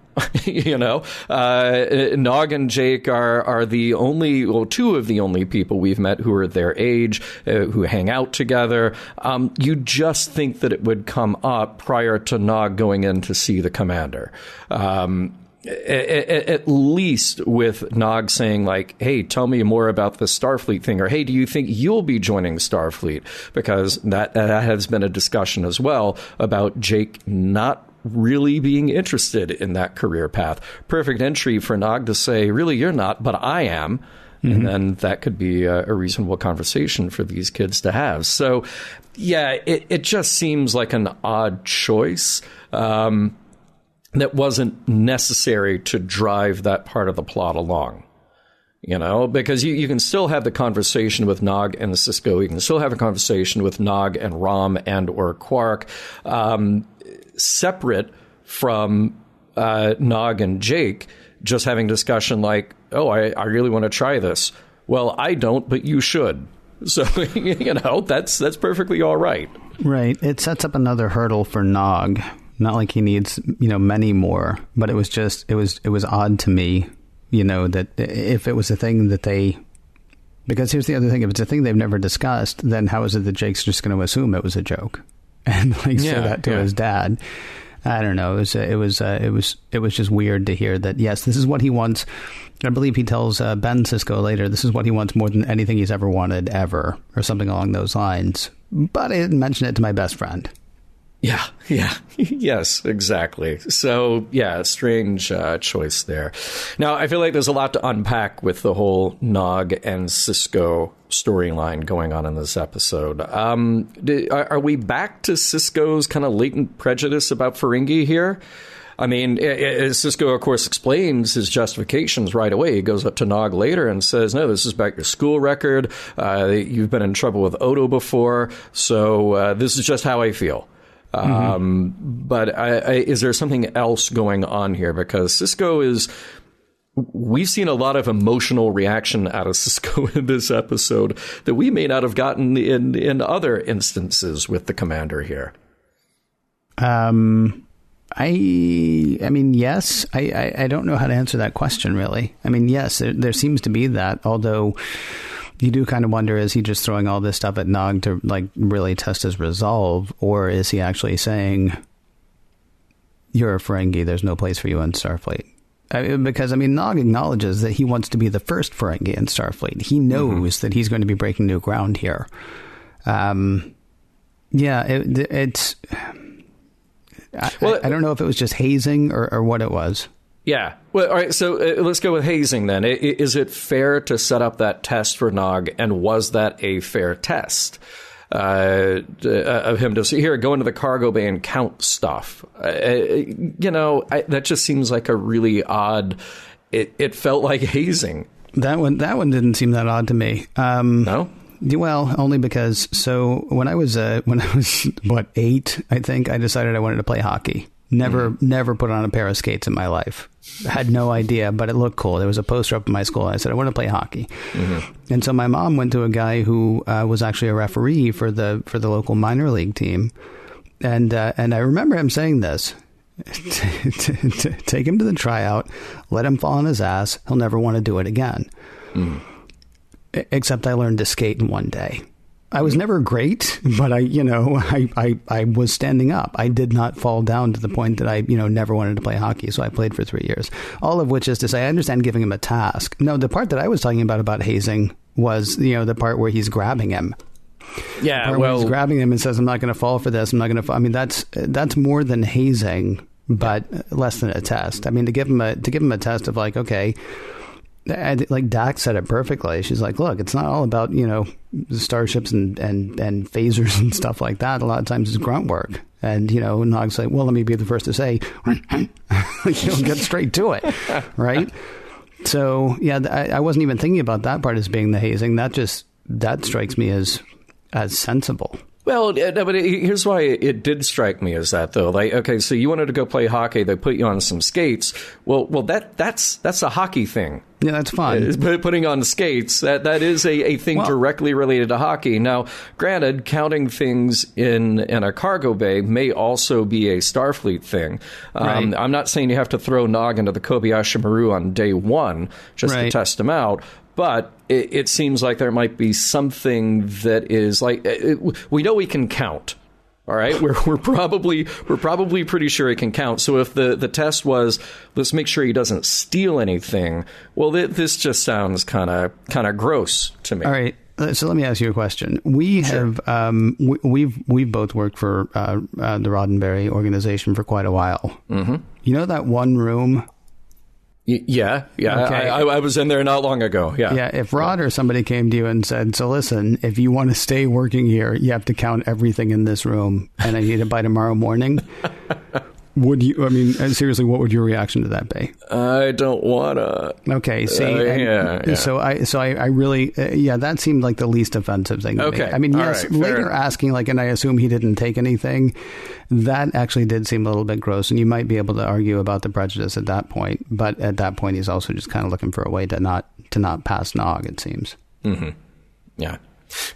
You know, Nog and Jake are the only, well, 2 of the only people we've met who are their age, who hang out together. You just think that it would come up prior to Nog going in to see the commander. At least with Nog saying like, hey, tell me more about the Starfleet thing, or hey, do you think you'll be joining Starfleet? Because that has been a discussion as well about Jake not really being interested in that career path. Perfect entry for Nog to say, really, you're not, but I am. And then that could be a reasonable conversation for these kids to have. So, yeah, it just seems like an odd choice that wasn't necessary to drive that part of the plot along. because you can still have the conversation with Nog and Sisko. You can still have a conversation with Nog and Rom and or Quark, separate from Nog and Jake, just having discussion like, oh, I really want to try this. Well, I don't, but you should. So, that's perfectly all right. Right. It sets up another hurdle for Nog. Not like he needs, many more, but it was odd to me, that if it was a thing that because here's the other thing, if it's a thing they've never discussed, then how is it that Jake's just going to assume it was a joke and say that to his dad? I don't know. It was just weird to hear that. Yes, this is what he wants. I believe he tells Ben Sisko later, this is what he wants more than anything he's ever wanted ever, or something along those lines. But I didn't mention it to my best friend. Yeah. Yes, exactly. So, strange choice there. Now, I feel like there's a lot to unpack with the whole Nog and Sisko storyline going on in this episode. Are we back to Sisko's kind of latent prejudice about Ferengi here? I mean, Sisko, of course, explains his justifications right away. He goes up to Nog later and says, no, this is about your school record. You've been in trouble with Odo before, so this is just how I feel. But is there something else going on here? Because Sisko we've seen a lot of emotional reaction out of Sisko in this episode that we may not have gotten in other instances with the commander here. I mean, yes. I don't know how to answer that question, really. I mean, yes, there seems to be that, although you do kind of wonder, is he just throwing all this stuff at Nog to really test his resolve, or is he actually saying, you're a Ferengi, there's no place for you in Starfleet? Because Nog acknowledges that he wants to be the first Ferengi in Starfleet. He knows that he's going to be breaking new ground here. It's I don't know if it was just hazing or what it was. Yeah. Well, all right. So let's go with hazing then. Is it fair to set up that test for Nog, and was that a fair test of him to see here, go into the cargo bay and count stuff? That just seems like a really odd. It felt like hazing. That one didn't seem that odd to me. No. Well, only because when I was 8, I think I decided I wanted to play hockey. Never put on a pair of skates in my life. Had no idea, but it looked cool. There was a poster up in my school. I said, I want to play hockey. And so my mom went to a guy who was actually a referee for the local minor league team. And I remember him saying this, take him to the tryout, let him fall on his ass. He'll never want to do it again. Except I learned to skate in one day. I was never great, but I was standing up. I did not fall down to the point that I, never wanted to play hockey. So I played for 3 years, all of which is to say, I understand giving him a task. No, the part that I was talking about hazing was, the part where he's grabbing him. Yeah. Well, he's grabbing him and says, I'm not going to fall for this. I'm not going to fall. I mean, that's more than hazing, but less than a test. I mean, to give him a test of okay, like Dax said it perfectly. She's like, look, it's not all about, starships and phasers and stuff like that. A lot of times it's grunt work. And, Nog's like, well, let me be the first to say, get straight to it. Right. So, yeah, I wasn't even thinking about that part as being the hazing. That strikes me as sensible. Well, but here's why it did strike me as that, though. Okay, so you wanted to go play hockey. They put you on some skates. Well, that's a hockey thing. Yeah, that's fine. Putting on skates, that is a thing directly related to hockey. Now, granted, counting things in a cargo bay may also be a Starfleet thing. Right. I'm not saying you have to throw Nog into the Kobayashi Maru on day one just to test him out. But it seems like there might be something that is we know he can count. All right, we're probably pretty sure he can count. So if the test was, let's make sure he doesn't steal anything, well, this just sounds kind of gross to me. All right, so let me ask you a question. We have we've both worked for the Roddenberry organization for quite a while. Mm-hmm. You know that one room. Yeah. Okay. I was in there not long ago. Yeah. If Rod or somebody came to you and said, so listen, if you want to stay working here, you have to count everything in this room, and I need it by tomorrow morning. Seriously, what would your reaction to that be? I don't wanna. Okay, see, So I really, that seemed like the least offensive thing to me. I mean, yes, right, later asking, like, and I assume he didn't take anything, that actually did seem a little bit gross, and you might be able to argue about the prejudice at that point, but at that point, he's also just kind of looking for a way to not pass Nog, it seems. Mm-hmm. Yeah.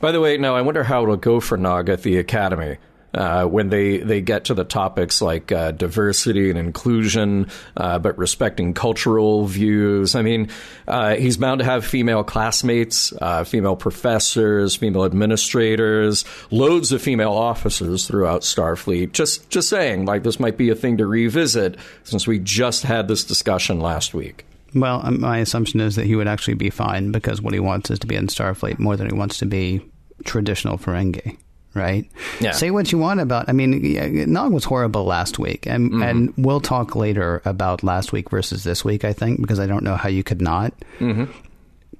By the way, now I wonder how it'll go for Nog at the Academy. When they get to the topics like diversity and inclusion, but respecting cultural views. I mean, he's bound to have female classmates, female professors, female administrators, loads of female officers throughout Starfleet. Just saying, like, this might be a thing to revisit since we just had this discussion last week. Well, my assumption is that he would actually be fine because what he wants is to be in Starfleet more than he wants to be traditional Ferengi. Right? Yeah. Say what you want about... I mean, Nog was horrible last week. And we'll talk later about last week versus this week, I think, because I don't know how you could not. Mm-hmm.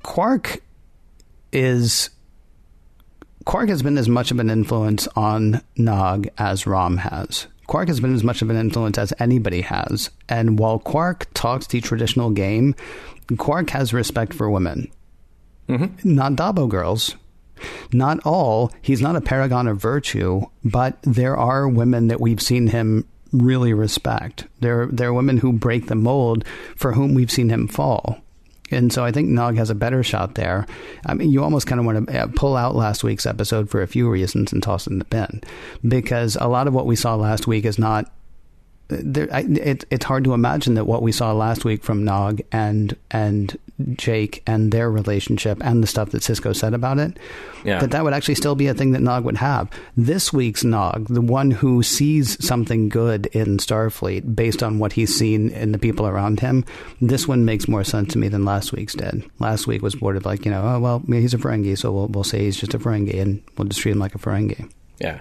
Quark has been as much of an influence on Nog as Rom has. Quark has been as much of an influence as anybody has. And while Quark talks the traditional game, Quark has respect for women. Mm-hmm. Not Dabo girls. Not all. He's not a paragon of virtue, but there are women that we've seen him really respect. There are women who break the mold for whom we've seen him fall. And so I think Nog has a better shot there. I mean, you almost kind of want to pull out last week's episode for a few reasons and toss it in the bin, because a lot of what we saw last week is not... It's hard to imagine that what we saw last week from Nog and Jake and their relationship and the stuff that Sisko said about it, that would actually still be a thing that Nog would have. This week's Nog, the one who sees something good in Starfleet based on what he's seen in the people around him, this one makes more sense to me than last week's did. Last week was sort of like, oh, well, he's a Ferengi, so we'll say he's just a Ferengi and we'll just treat him like a Ferengi. Yeah.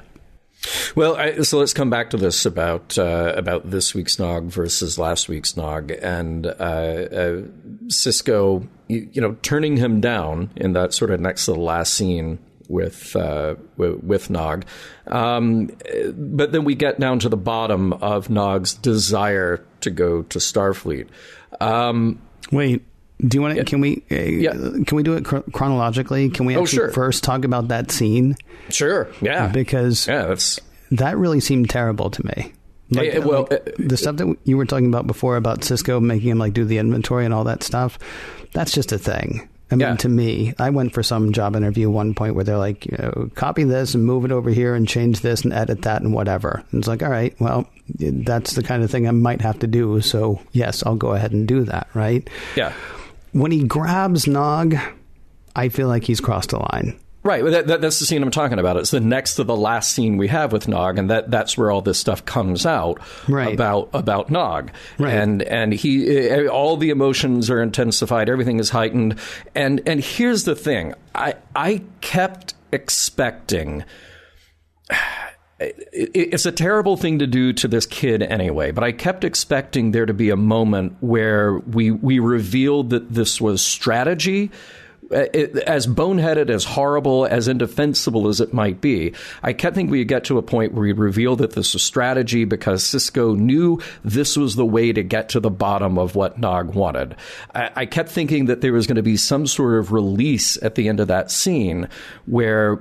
Well, so let's come back to this about this week's Nog versus last week's Nog, and Sisko, turning him down in that sort of next to the last scene with Nog, but then we get down to the bottom of Nog's desire to go to Starfleet. Wait. Do you want to? Can we do it chronologically? Can we actually first talk about that scene? Sure. Yeah. Because that really seemed terrible to me. Like, the stuff that you were talking about before about Sisko making him do the inventory and all that stuff, that's just a thing. I mean, to me, I went for some job interview at one point where they're like, copy this and move it over here and change this and edit that and whatever. And it's like, all right, well, that's the kind of thing I might have to do. So yes, I'll go ahead and do that. Right. Yeah. When he grabs Nog, I feel like he's crossed the line. Right. That's the scene I'm talking about. It's the next to the last scene we have with Nog, and that's where all this stuff comes out about Nog. Right. And he, all the emotions are intensified. Everything is heightened. And here's the thing. I kept expecting... It's a terrible thing to do to this kid anyway, but I kept expecting there to be a moment where we revealed that this was strategy. As boneheaded, as horrible, as indefensible as it might be, I kept thinking we'd get to a point where we revealed that this was strategy because Sisko knew this was the way to get to the bottom of what Nog wanted. I kept thinking that there was going to be some sort of release at the end of that scene where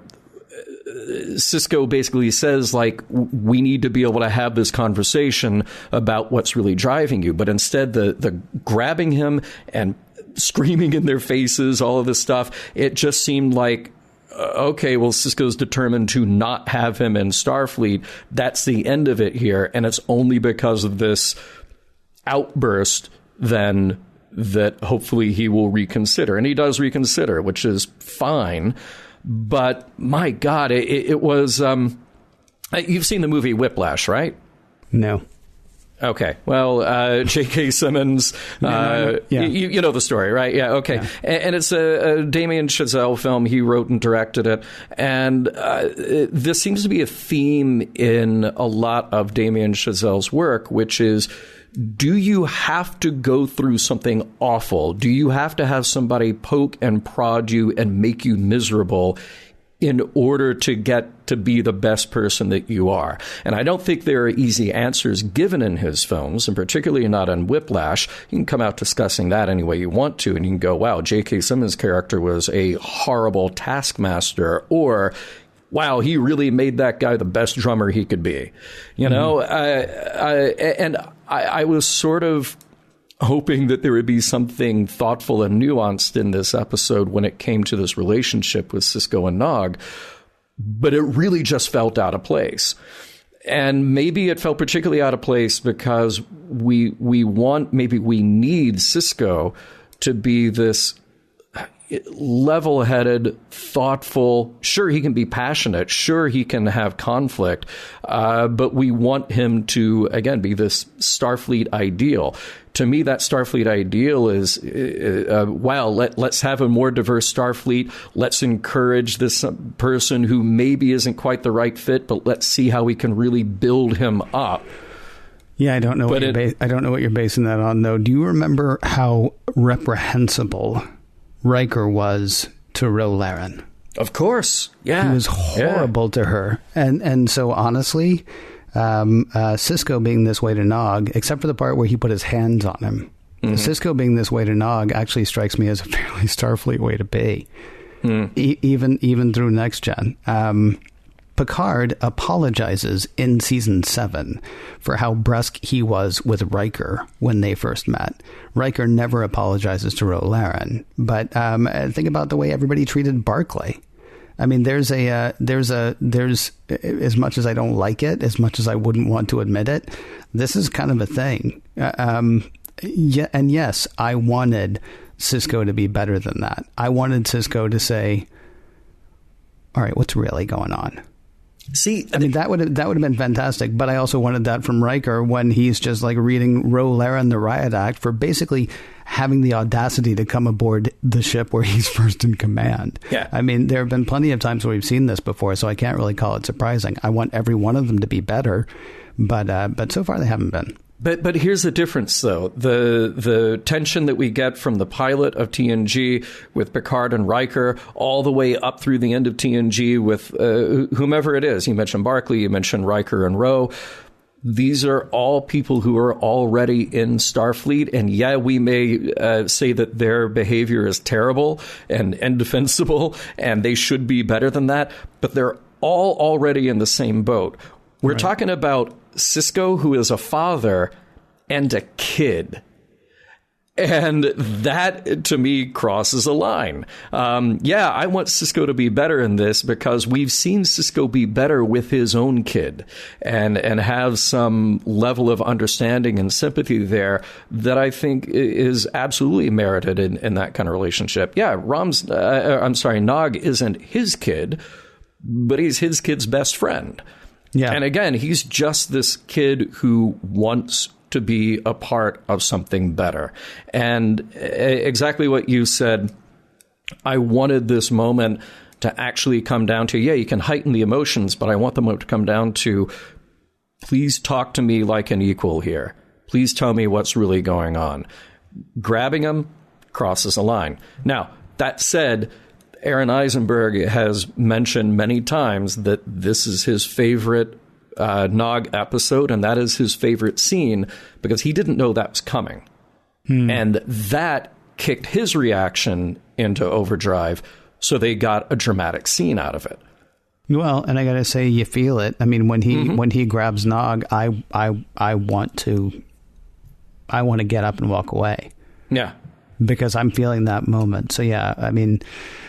Sisko basically says, we need to be able to have this conversation about what's really driving you. But instead, the grabbing him and screaming in their faces, all of this stuff, it just seemed like, okay, well, Sisko's determined to not have him in Starfleet. That's the end of it here. And it's only because of this outburst then that hopefully he will reconsider. And he does reconsider, which is fine. But my God, it was... you've seen the movie Whiplash, right? No. Okay. Well, J.K. Simmons, you know the story, right? Yeah, okay. Yeah. And it's a Damien Chazelle film. He wrote and directed it. And this seems to be a theme in a lot of Damien Chazelle's work, which is, do you have to go through something awful? Do you have to have somebody poke and prod you and make you miserable in order to get to be the best person that you are. And I don't think there are easy answers given in his films, and particularly not in Whiplash. You can come out discussing that any way you want to, and you can go, wow, J.K. Simmons' character was a horrible taskmaster, or wow, he really made that guy the best drummer he could be. You know, I was sort of hoping that there would be something thoughtful and nuanced in this episode when it came to this relationship with Sisko and Nog, but it really just felt out of place. And maybe it felt particularly out of place because we need Sisko to be this level-headed, thoughtful. Sure, he can be passionate. Sure, he can have conflict. But we want him to, again, be this Starfleet ideal. To me, that Starfleet ideal is, wow, let's have a more diverse Starfleet. Let's encourage this person who maybe isn't quite the right fit, but let's see how we can really build him up. Yeah, I don't know what you're basing that on, though. Do you remember how reprehensible Riker was to Ro Laren? Of course, yeah. He was horrible to her. And so, honestly, Sisko being this way to Nog, except for the part where he put his hands on him, Sisko being this way to Nog actually strikes me as a fairly Starfleet way to be, even through Next Gen. Picard apologizes in season 7 for how brusque he was with Riker when they first met. Riker never apologizes to Ro Laren, but think about the way everybody treated Barclay. I mean, there's as much as I don't like it, as much as I wouldn't want to admit it, this is kind of a thing. Yeah, and yes, I wanted Sisko to be better than that. I wanted Sisko to say, all right, what's really going on? See, I mean, that would have been fantastic. But I also wanted that from Riker when he's just like reading Ro Laren the Riot Act for basically having the audacity to come aboard the ship where he's first in command. Yeah. I mean, there have been plenty of times where we've seen this before, so I can't really call it surprising. I want every one of them to be better, but so far they haven't been. But here's the difference, though. The tension that we get from the pilot of TNG with Picard and Riker all the way up through the end of TNG with whomever it is. You mentioned Barclay, you mentioned Riker and Ro. These are all people who are already in Starfleet. And yeah, we may say that their behavior is terrible and indefensible, and they should be better than that. But they're all already in the same boat. We're talking about Sisko, who is a father, and a kid. And that, to me, crosses a line. Yeah, I want Sisko to be better in this because we've seen Sisko be better with his own kid and have some level of understanding and sympathy there that I think is absolutely merited in that kind of relationship. Yeah, Nog isn't his kid, but he's his kid's best friend. Yeah. And again, he's just this kid who wants to be a part of something better. And exactly what you said, I wanted this moment to actually come down to, yeah, you can heighten the emotions, but I want the moment to come down to, please talk to me like an equal here. Please tell me what's really going on. Grabbing him crosses a line. Now, that said, Aaron Eisenberg has mentioned many times that this is his favorite Nog episode, and that is his favorite scene because he didn't know that was coming. And that kicked his reaction into overdrive, so they got a dramatic scene out of it. Well, and I got to say, you feel it. I mean, when he grabs Nog, I want to get up and walk away. Yeah. Because I'm feeling that moment. So, yeah, I mean,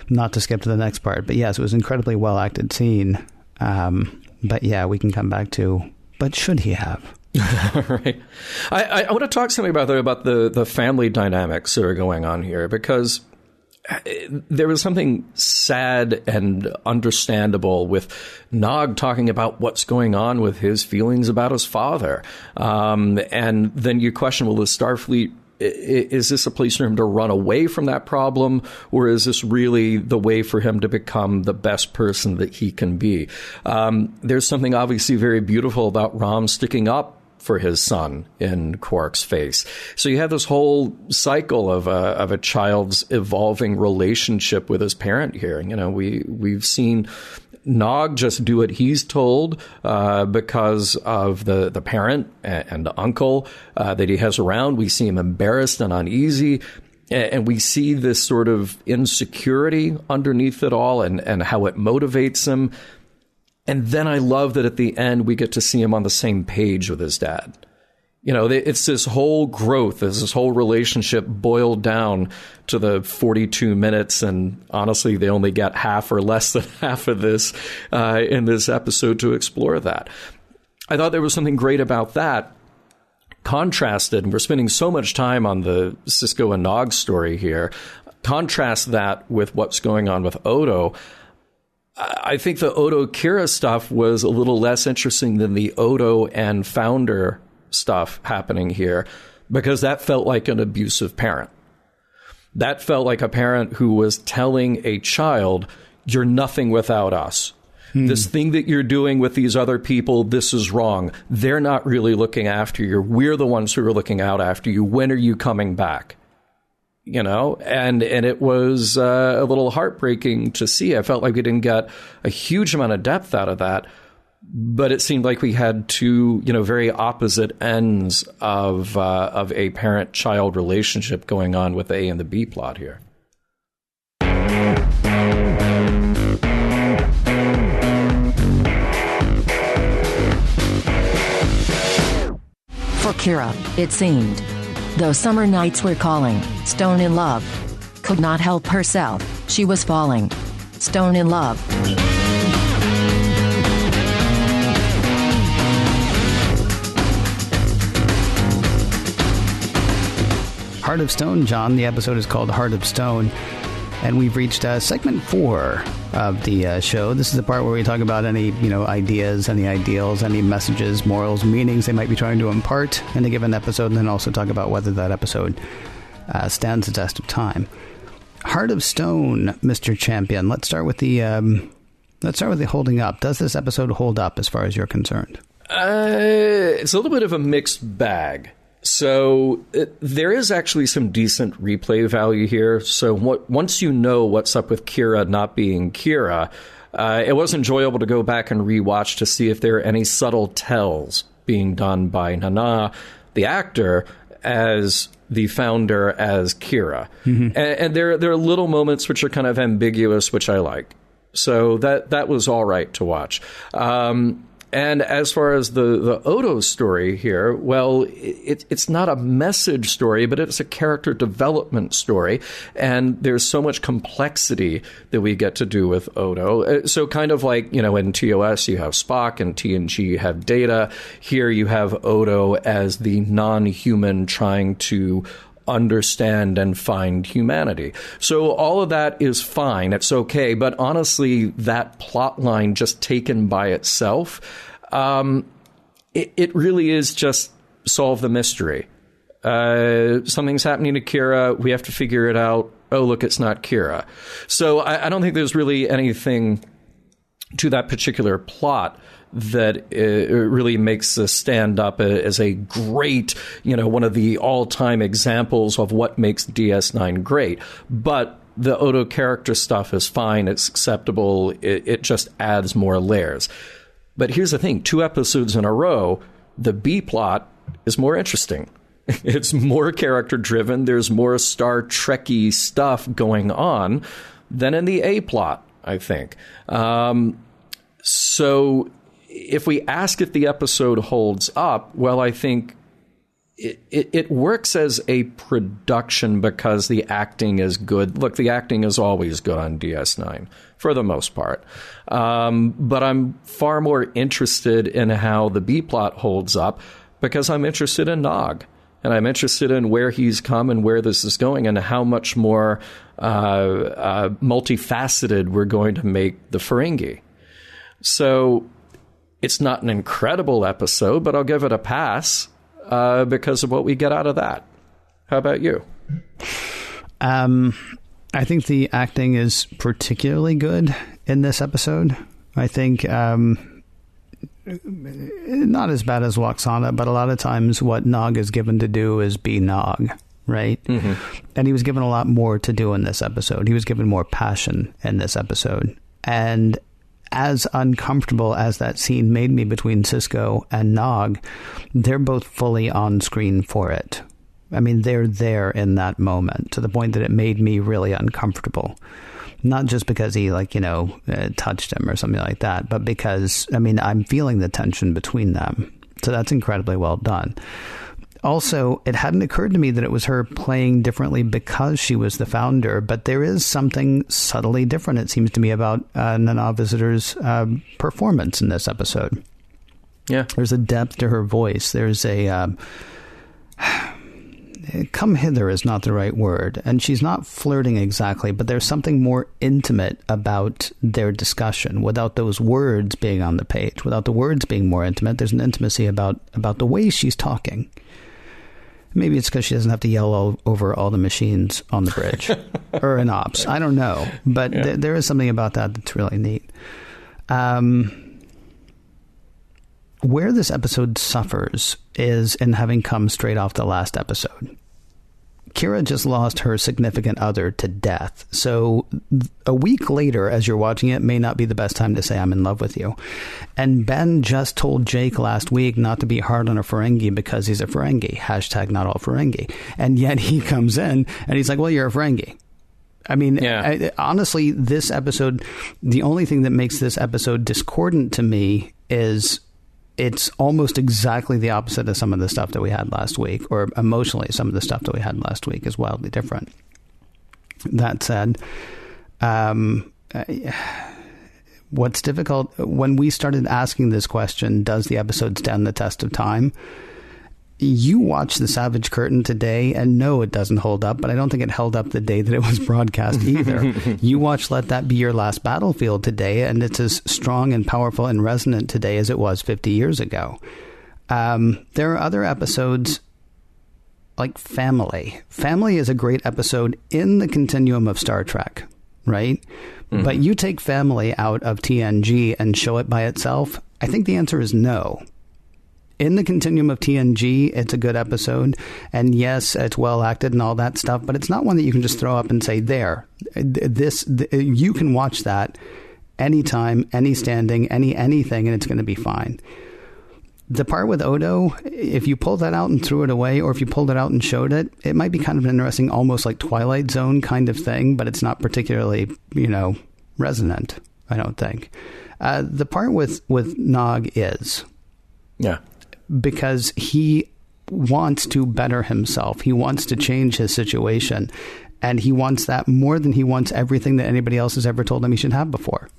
not to skip to the next part, but yes, it was an incredibly well-acted scene. But, yeah, we can come back to, but should he have? Right. I want to talk something about the family dynamics that are going on here, because there was something sad and understandable with Nog talking about what's going on with his feelings about his father. And then you question, well, is Starfleet, is this a place for him to run away from that problem, or is this really the way for him to become the best person that he can be? There's something obviously very beautiful about Rom sticking up for his son in Quark's face. So you have this whole cycle of a child's evolving relationship with his parent here. You know, we've seen Nog just do what he's told because of the parent and the uncle that he has around. We see him embarrassed and uneasy. And we see this sort of insecurity underneath it all and how it motivates him. And then I love that at the end, we get to see him on the same page with his dad. You know, it's this whole growth, this whole relationship boiled down to the 42 minutes. And honestly, they only got half or less than half of this in this episode to explore that. I thought there was something great about that. Contrasted, and we're spending so much time on the Sisko and Nog story here. Contrast that with what's going on with Odo. I think the Odo-Kira stuff was a little less interesting than the Odo and Founder stuff happening here, because that felt like an abusive parent. That felt like a parent who was telling a child, you're nothing without us. This thing that you're doing with these other people, this is wrong. They're not really looking after you. We're the ones who are looking out after you. When are you coming back? You know, and it was a little heartbreaking to see. I felt like we didn't get a huge amount of depth out of that, but it seemed like we had two, you know, very opposite ends of a parent-child relationship going on with the A and the B plot here. For Kira, it seemed. Though summer nights were calling, stone in love. Could not help herself, she was falling. Stone in love. Heart of Stone, John. The episode is called Heart of Stone. And we've reached segment 4 of the show. This is the part where we talk about any, ideas, any ideals, any messages, morals, meanings they might be trying to impart in a given episode, and then also talk about whether that episode stands the test of time. Heart of Stone, Mr. Champion. Let's start with the holding up. Does this episode hold up as far as you're concerned? It's a little bit of a mixed bag. So there is actually some decent replay value here. So once you know what's up with Kira not being Kira, it was enjoyable to go back and rewatch to see if there are any subtle tells being done by Nana, the actor, as the Founder, as Kira. Mm-hmm. And there are little moments which are kind of ambiguous, which I like. So that was all right to watch. And as far as the Odo story here, well, it's not a message story, but it's a character development story. And there's so much complexity that we get to do with Odo. So kind of like, in TOS, you have Spock, and TNG, you have Data. Here you have Odo as the non-human trying to understand and find humanity. So all of that is fine. It's okay. But honestly, that plot line just taken by itself, it really is just solve the mystery. Something's happening to Kira. We have to figure it out. Oh, look, it's not Kira. So I don't think there's really anything to that particular plot that really makes this stand up as a great, one of the all-time examples of what makes DS9 great. But the Odo character stuff is fine. It's acceptable. It just adds more layers. But here's the thing. 2 episodes in a row, the B plot is more interesting. It's more character-driven. There's more Star Trek-y stuff going on than in the A plot, I think. So if we ask if the episode holds up, well, I think it works as a production because the acting is good. Look, the acting is always good on DS9 for the most part. But I'm far more interested in how the B plot holds up because I'm interested in Nog. And I'm interested in where he's come and where this is going and how much more multifaceted we're going to make the Ferengi. So it's not an incredible episode, but I'll give it a pass because of what we get out of that. How about you? I think the acting is particularly good in this episode. I think not as bad as Lwaxana, but a lot of times what Nog is given to do is be Nog, right? Mm-hmm. And he was given a lot more to do in this episode. He was given more passion in this episode. And as uncomfortable as that scene made me between Sisko and Nog, they're both fully on screen for it. I mean, they're there in that moment to the point that it made me really uncomfortable. Not just because he, touched him or something like that, but because, I'm feeling the tension between them. So that's incredibly well done. Also, it hadn't occurred to me that it was her playing differently because she was the founder, but there is something subtly different, it seems to me, about Nana Visitor's performance in this episode. Yeah. There's a depth to her voice. There's a... come hither is not the right word, and she's not flirting exactly, but there's something more intimate about their discussion without those words being on the page, without the words being more intimate. There's an intimacy about the way she's talking. Maybe it's because she doesn't have to yell over all the machines on the bridge or in ops. I don't know, but there is something about that that's really neat. Where this episode suffers is in having come straight off the last episode. Kira just lost her significant other to death. So a week later, as you're watching it, may not be the best time to say I'm in love with you. And Ben just told Jake last week not to be hard on a Ferengi because he's a Ferengi. # not all Ferengi. And yet he comes in and he's like, well, you're a Ferengi. I mean, honestly, this episode, the only thing that makes this episode discordant to me is it's almost exactly the opposite of some of the stuff that we had last week, or emotionally some of the stuff that we had last week is wildly different. That said, what's difficult, when we started asking this question, does the episode stand the test of time? You watch The Savage Curtain today, and no, it doesn't hold up, but I don't think it held up the day that it was broadcast either. You watch Let That Be Your Last Battlefield today, and it's as strong and powerful and resonant today as it was 50 years ago. There are other episodes like Family. Family is a great episode in the continuum of Star Trek, right? Mm-hmm. But you take Family out of TNG and show it by itself, I think the answer is no. In the continuum of TNG, it's a good episode, and yes, it's well acted and all that stuff, but it's not one that you can just throw up and say, you can watch that anytime, any standing, anything, and it's going to be fine. The part with Odo, if you pulled that out and threw it away, or if you pulled it out and showed it, it might be kind of an interesting, almost like Twilight Zone kind of thing, but it's not particularly, resonant, I don't think. The part with Nog is... Yeah. Because he wants to better himself. He wants to change his situation. And he wants that more than he wants everything that anybody else has ever told him he should have before.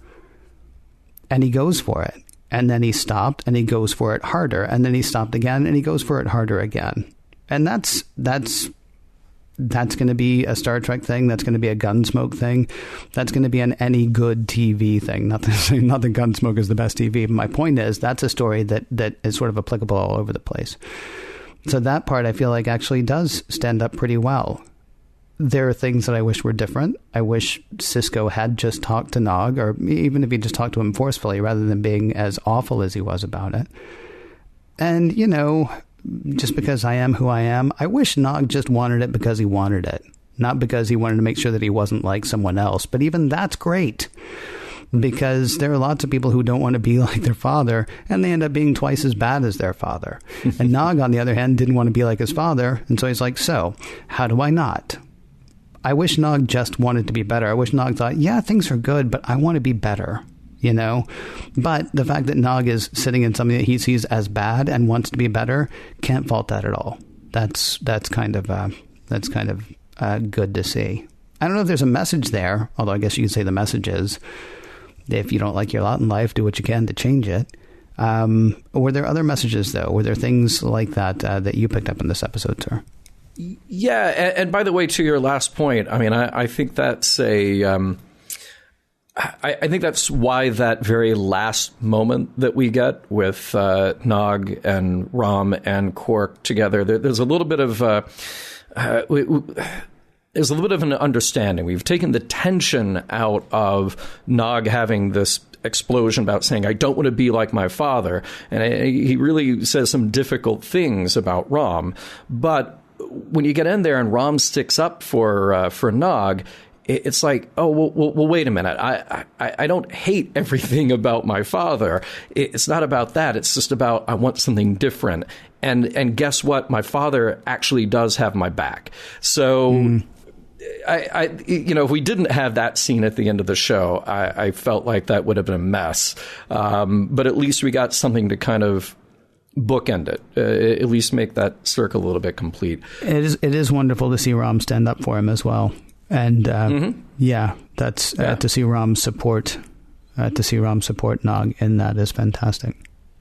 And he goes for it. And then he stopped and he goes for it harder. And then he stopped again and he goes for it harder again. And that's going to be a Star Trek thing. That's going to be a Gunsmoke thing. That's going to be an any good TV thing. Not that Gunsmoke is the best TV. But my point is that's a story that is sort of applicable all over the place. So that part I feel like actually does stand up pretty well. There are things that I wish were different. I wish Sisko had just talked to Nog, or even if he just talked to him forcefully rather than being as awful as he was about it. And, just because I am who I am, I wish Nog just wanted it because he wanted it, not because he wanted to make sure that he wasn't like someone else. But even that's great, because there are lots of people who don't want to be like their father, and they end up being twice as bad as their father. And Nog, on the other hand, didn't want to be like his father, and so he's like, so, how do I not? I wish Nog just wanted to be better. I wish Nog thought, yeah, things are good, but I want to be better. But the fact that Nog is sitting in something that he sees as bad and wants to be better, can't fault that at all. That's kind of good to see. I don't know if there's a message there, although I guess you could say the message is, if you don't like your lot in life, do what you can to change it. Were there other messages, though? Were there things like that that you picked up in this episode, sir? Yeah, and by the way, to your last point, I think that's I think that's why that very last moment that we get with Nog and Rom and Quark together, there's a little bit of there's a little bit of an understanding. We've taken the tension out of Nog having this explosion about saying, I don't want to be like my father. And he really says some difficult things about Rom. But when you get in there and Rom sticks up for Nog, it's like, oh, well, wait a minute. I don't hate everything about my father. It's not about that. It's just about I want something different. And guess what? My father actually does have my back. So if we didn't have that scene at the end of the show, I felt like that would have been a mess. But at least we got something to kind of bookend it, at least make that circle a little bit complete. It is wonderful to see Rom stand up for him as well. And to see Rom support Nog in that is fantastic.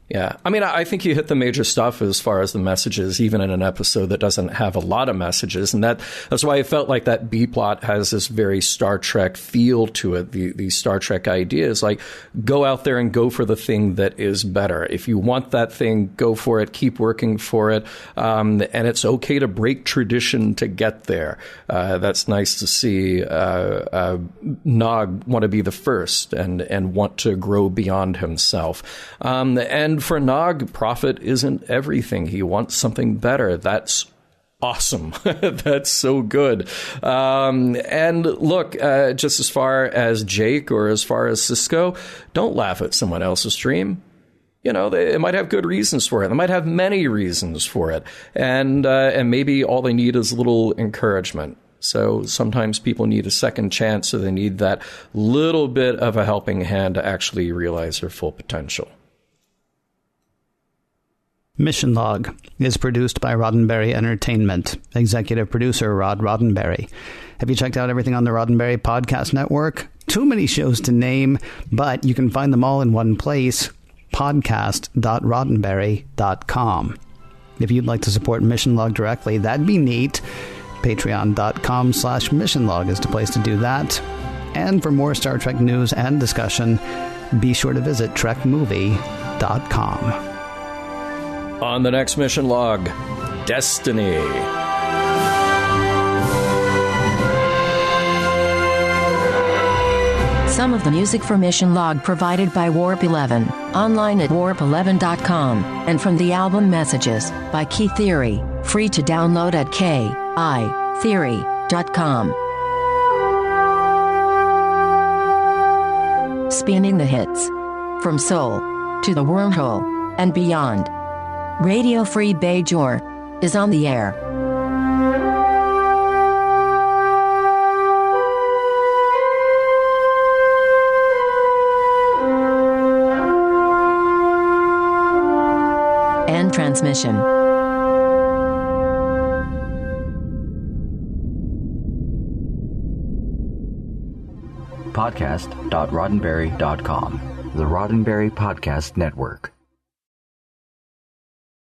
Yeah. I mean, I think you hit the major stuff as far as the messages, even in an episode that doesn't have a lot of messages. And that's why I felt like that B plot has this very Star Trek feel to it. The Star Trek idea is like, go out there and go for the thing that is better. If you want that thing, go for it. Keep working for it. And it's okay to break tradition to get there. That's nice to see Nog want to be the first and want to grow beyond himself. And for Nog, profit isn't everything. He wants something better. That's awesome. That's so good. And look, just as far as Jake or as far as Sisko, don't laugh at someone else's dream. You know, they might have good reasons for it. They might have many reasons for it. And maybe all they need is a little encouragement. So sometimes people need a second chance, so they need that little bit of a helping hand to actually realize their full potential. Mission Log is produced by Roddenberry Entertainment. Executive producer Rod Roddenberry. Have you checked out everything on the Roddenberry Podcast Network? Too many shows to name, but you can find them all in one place, podcast.roddenberry.com. If you'd like to support Mission Log directly, that'd be neat. Patreon.com/missionlog is the place to do that. And for more Star Trek news and discussion, be sure to visit trekmovie.com. On the next Mission Log, Destiny. Some of the music for Mission Log provided by Warp 11, online at warp11.com, and from the album Messages by Key Theory, free to download at kitheory.com. Spinning the hits. From Soul to the Wormhole and beyond. Radio Free Bajoran is on the air. End transmission. Podcast.roddenberry.com, the Roddenberry Podcast Network.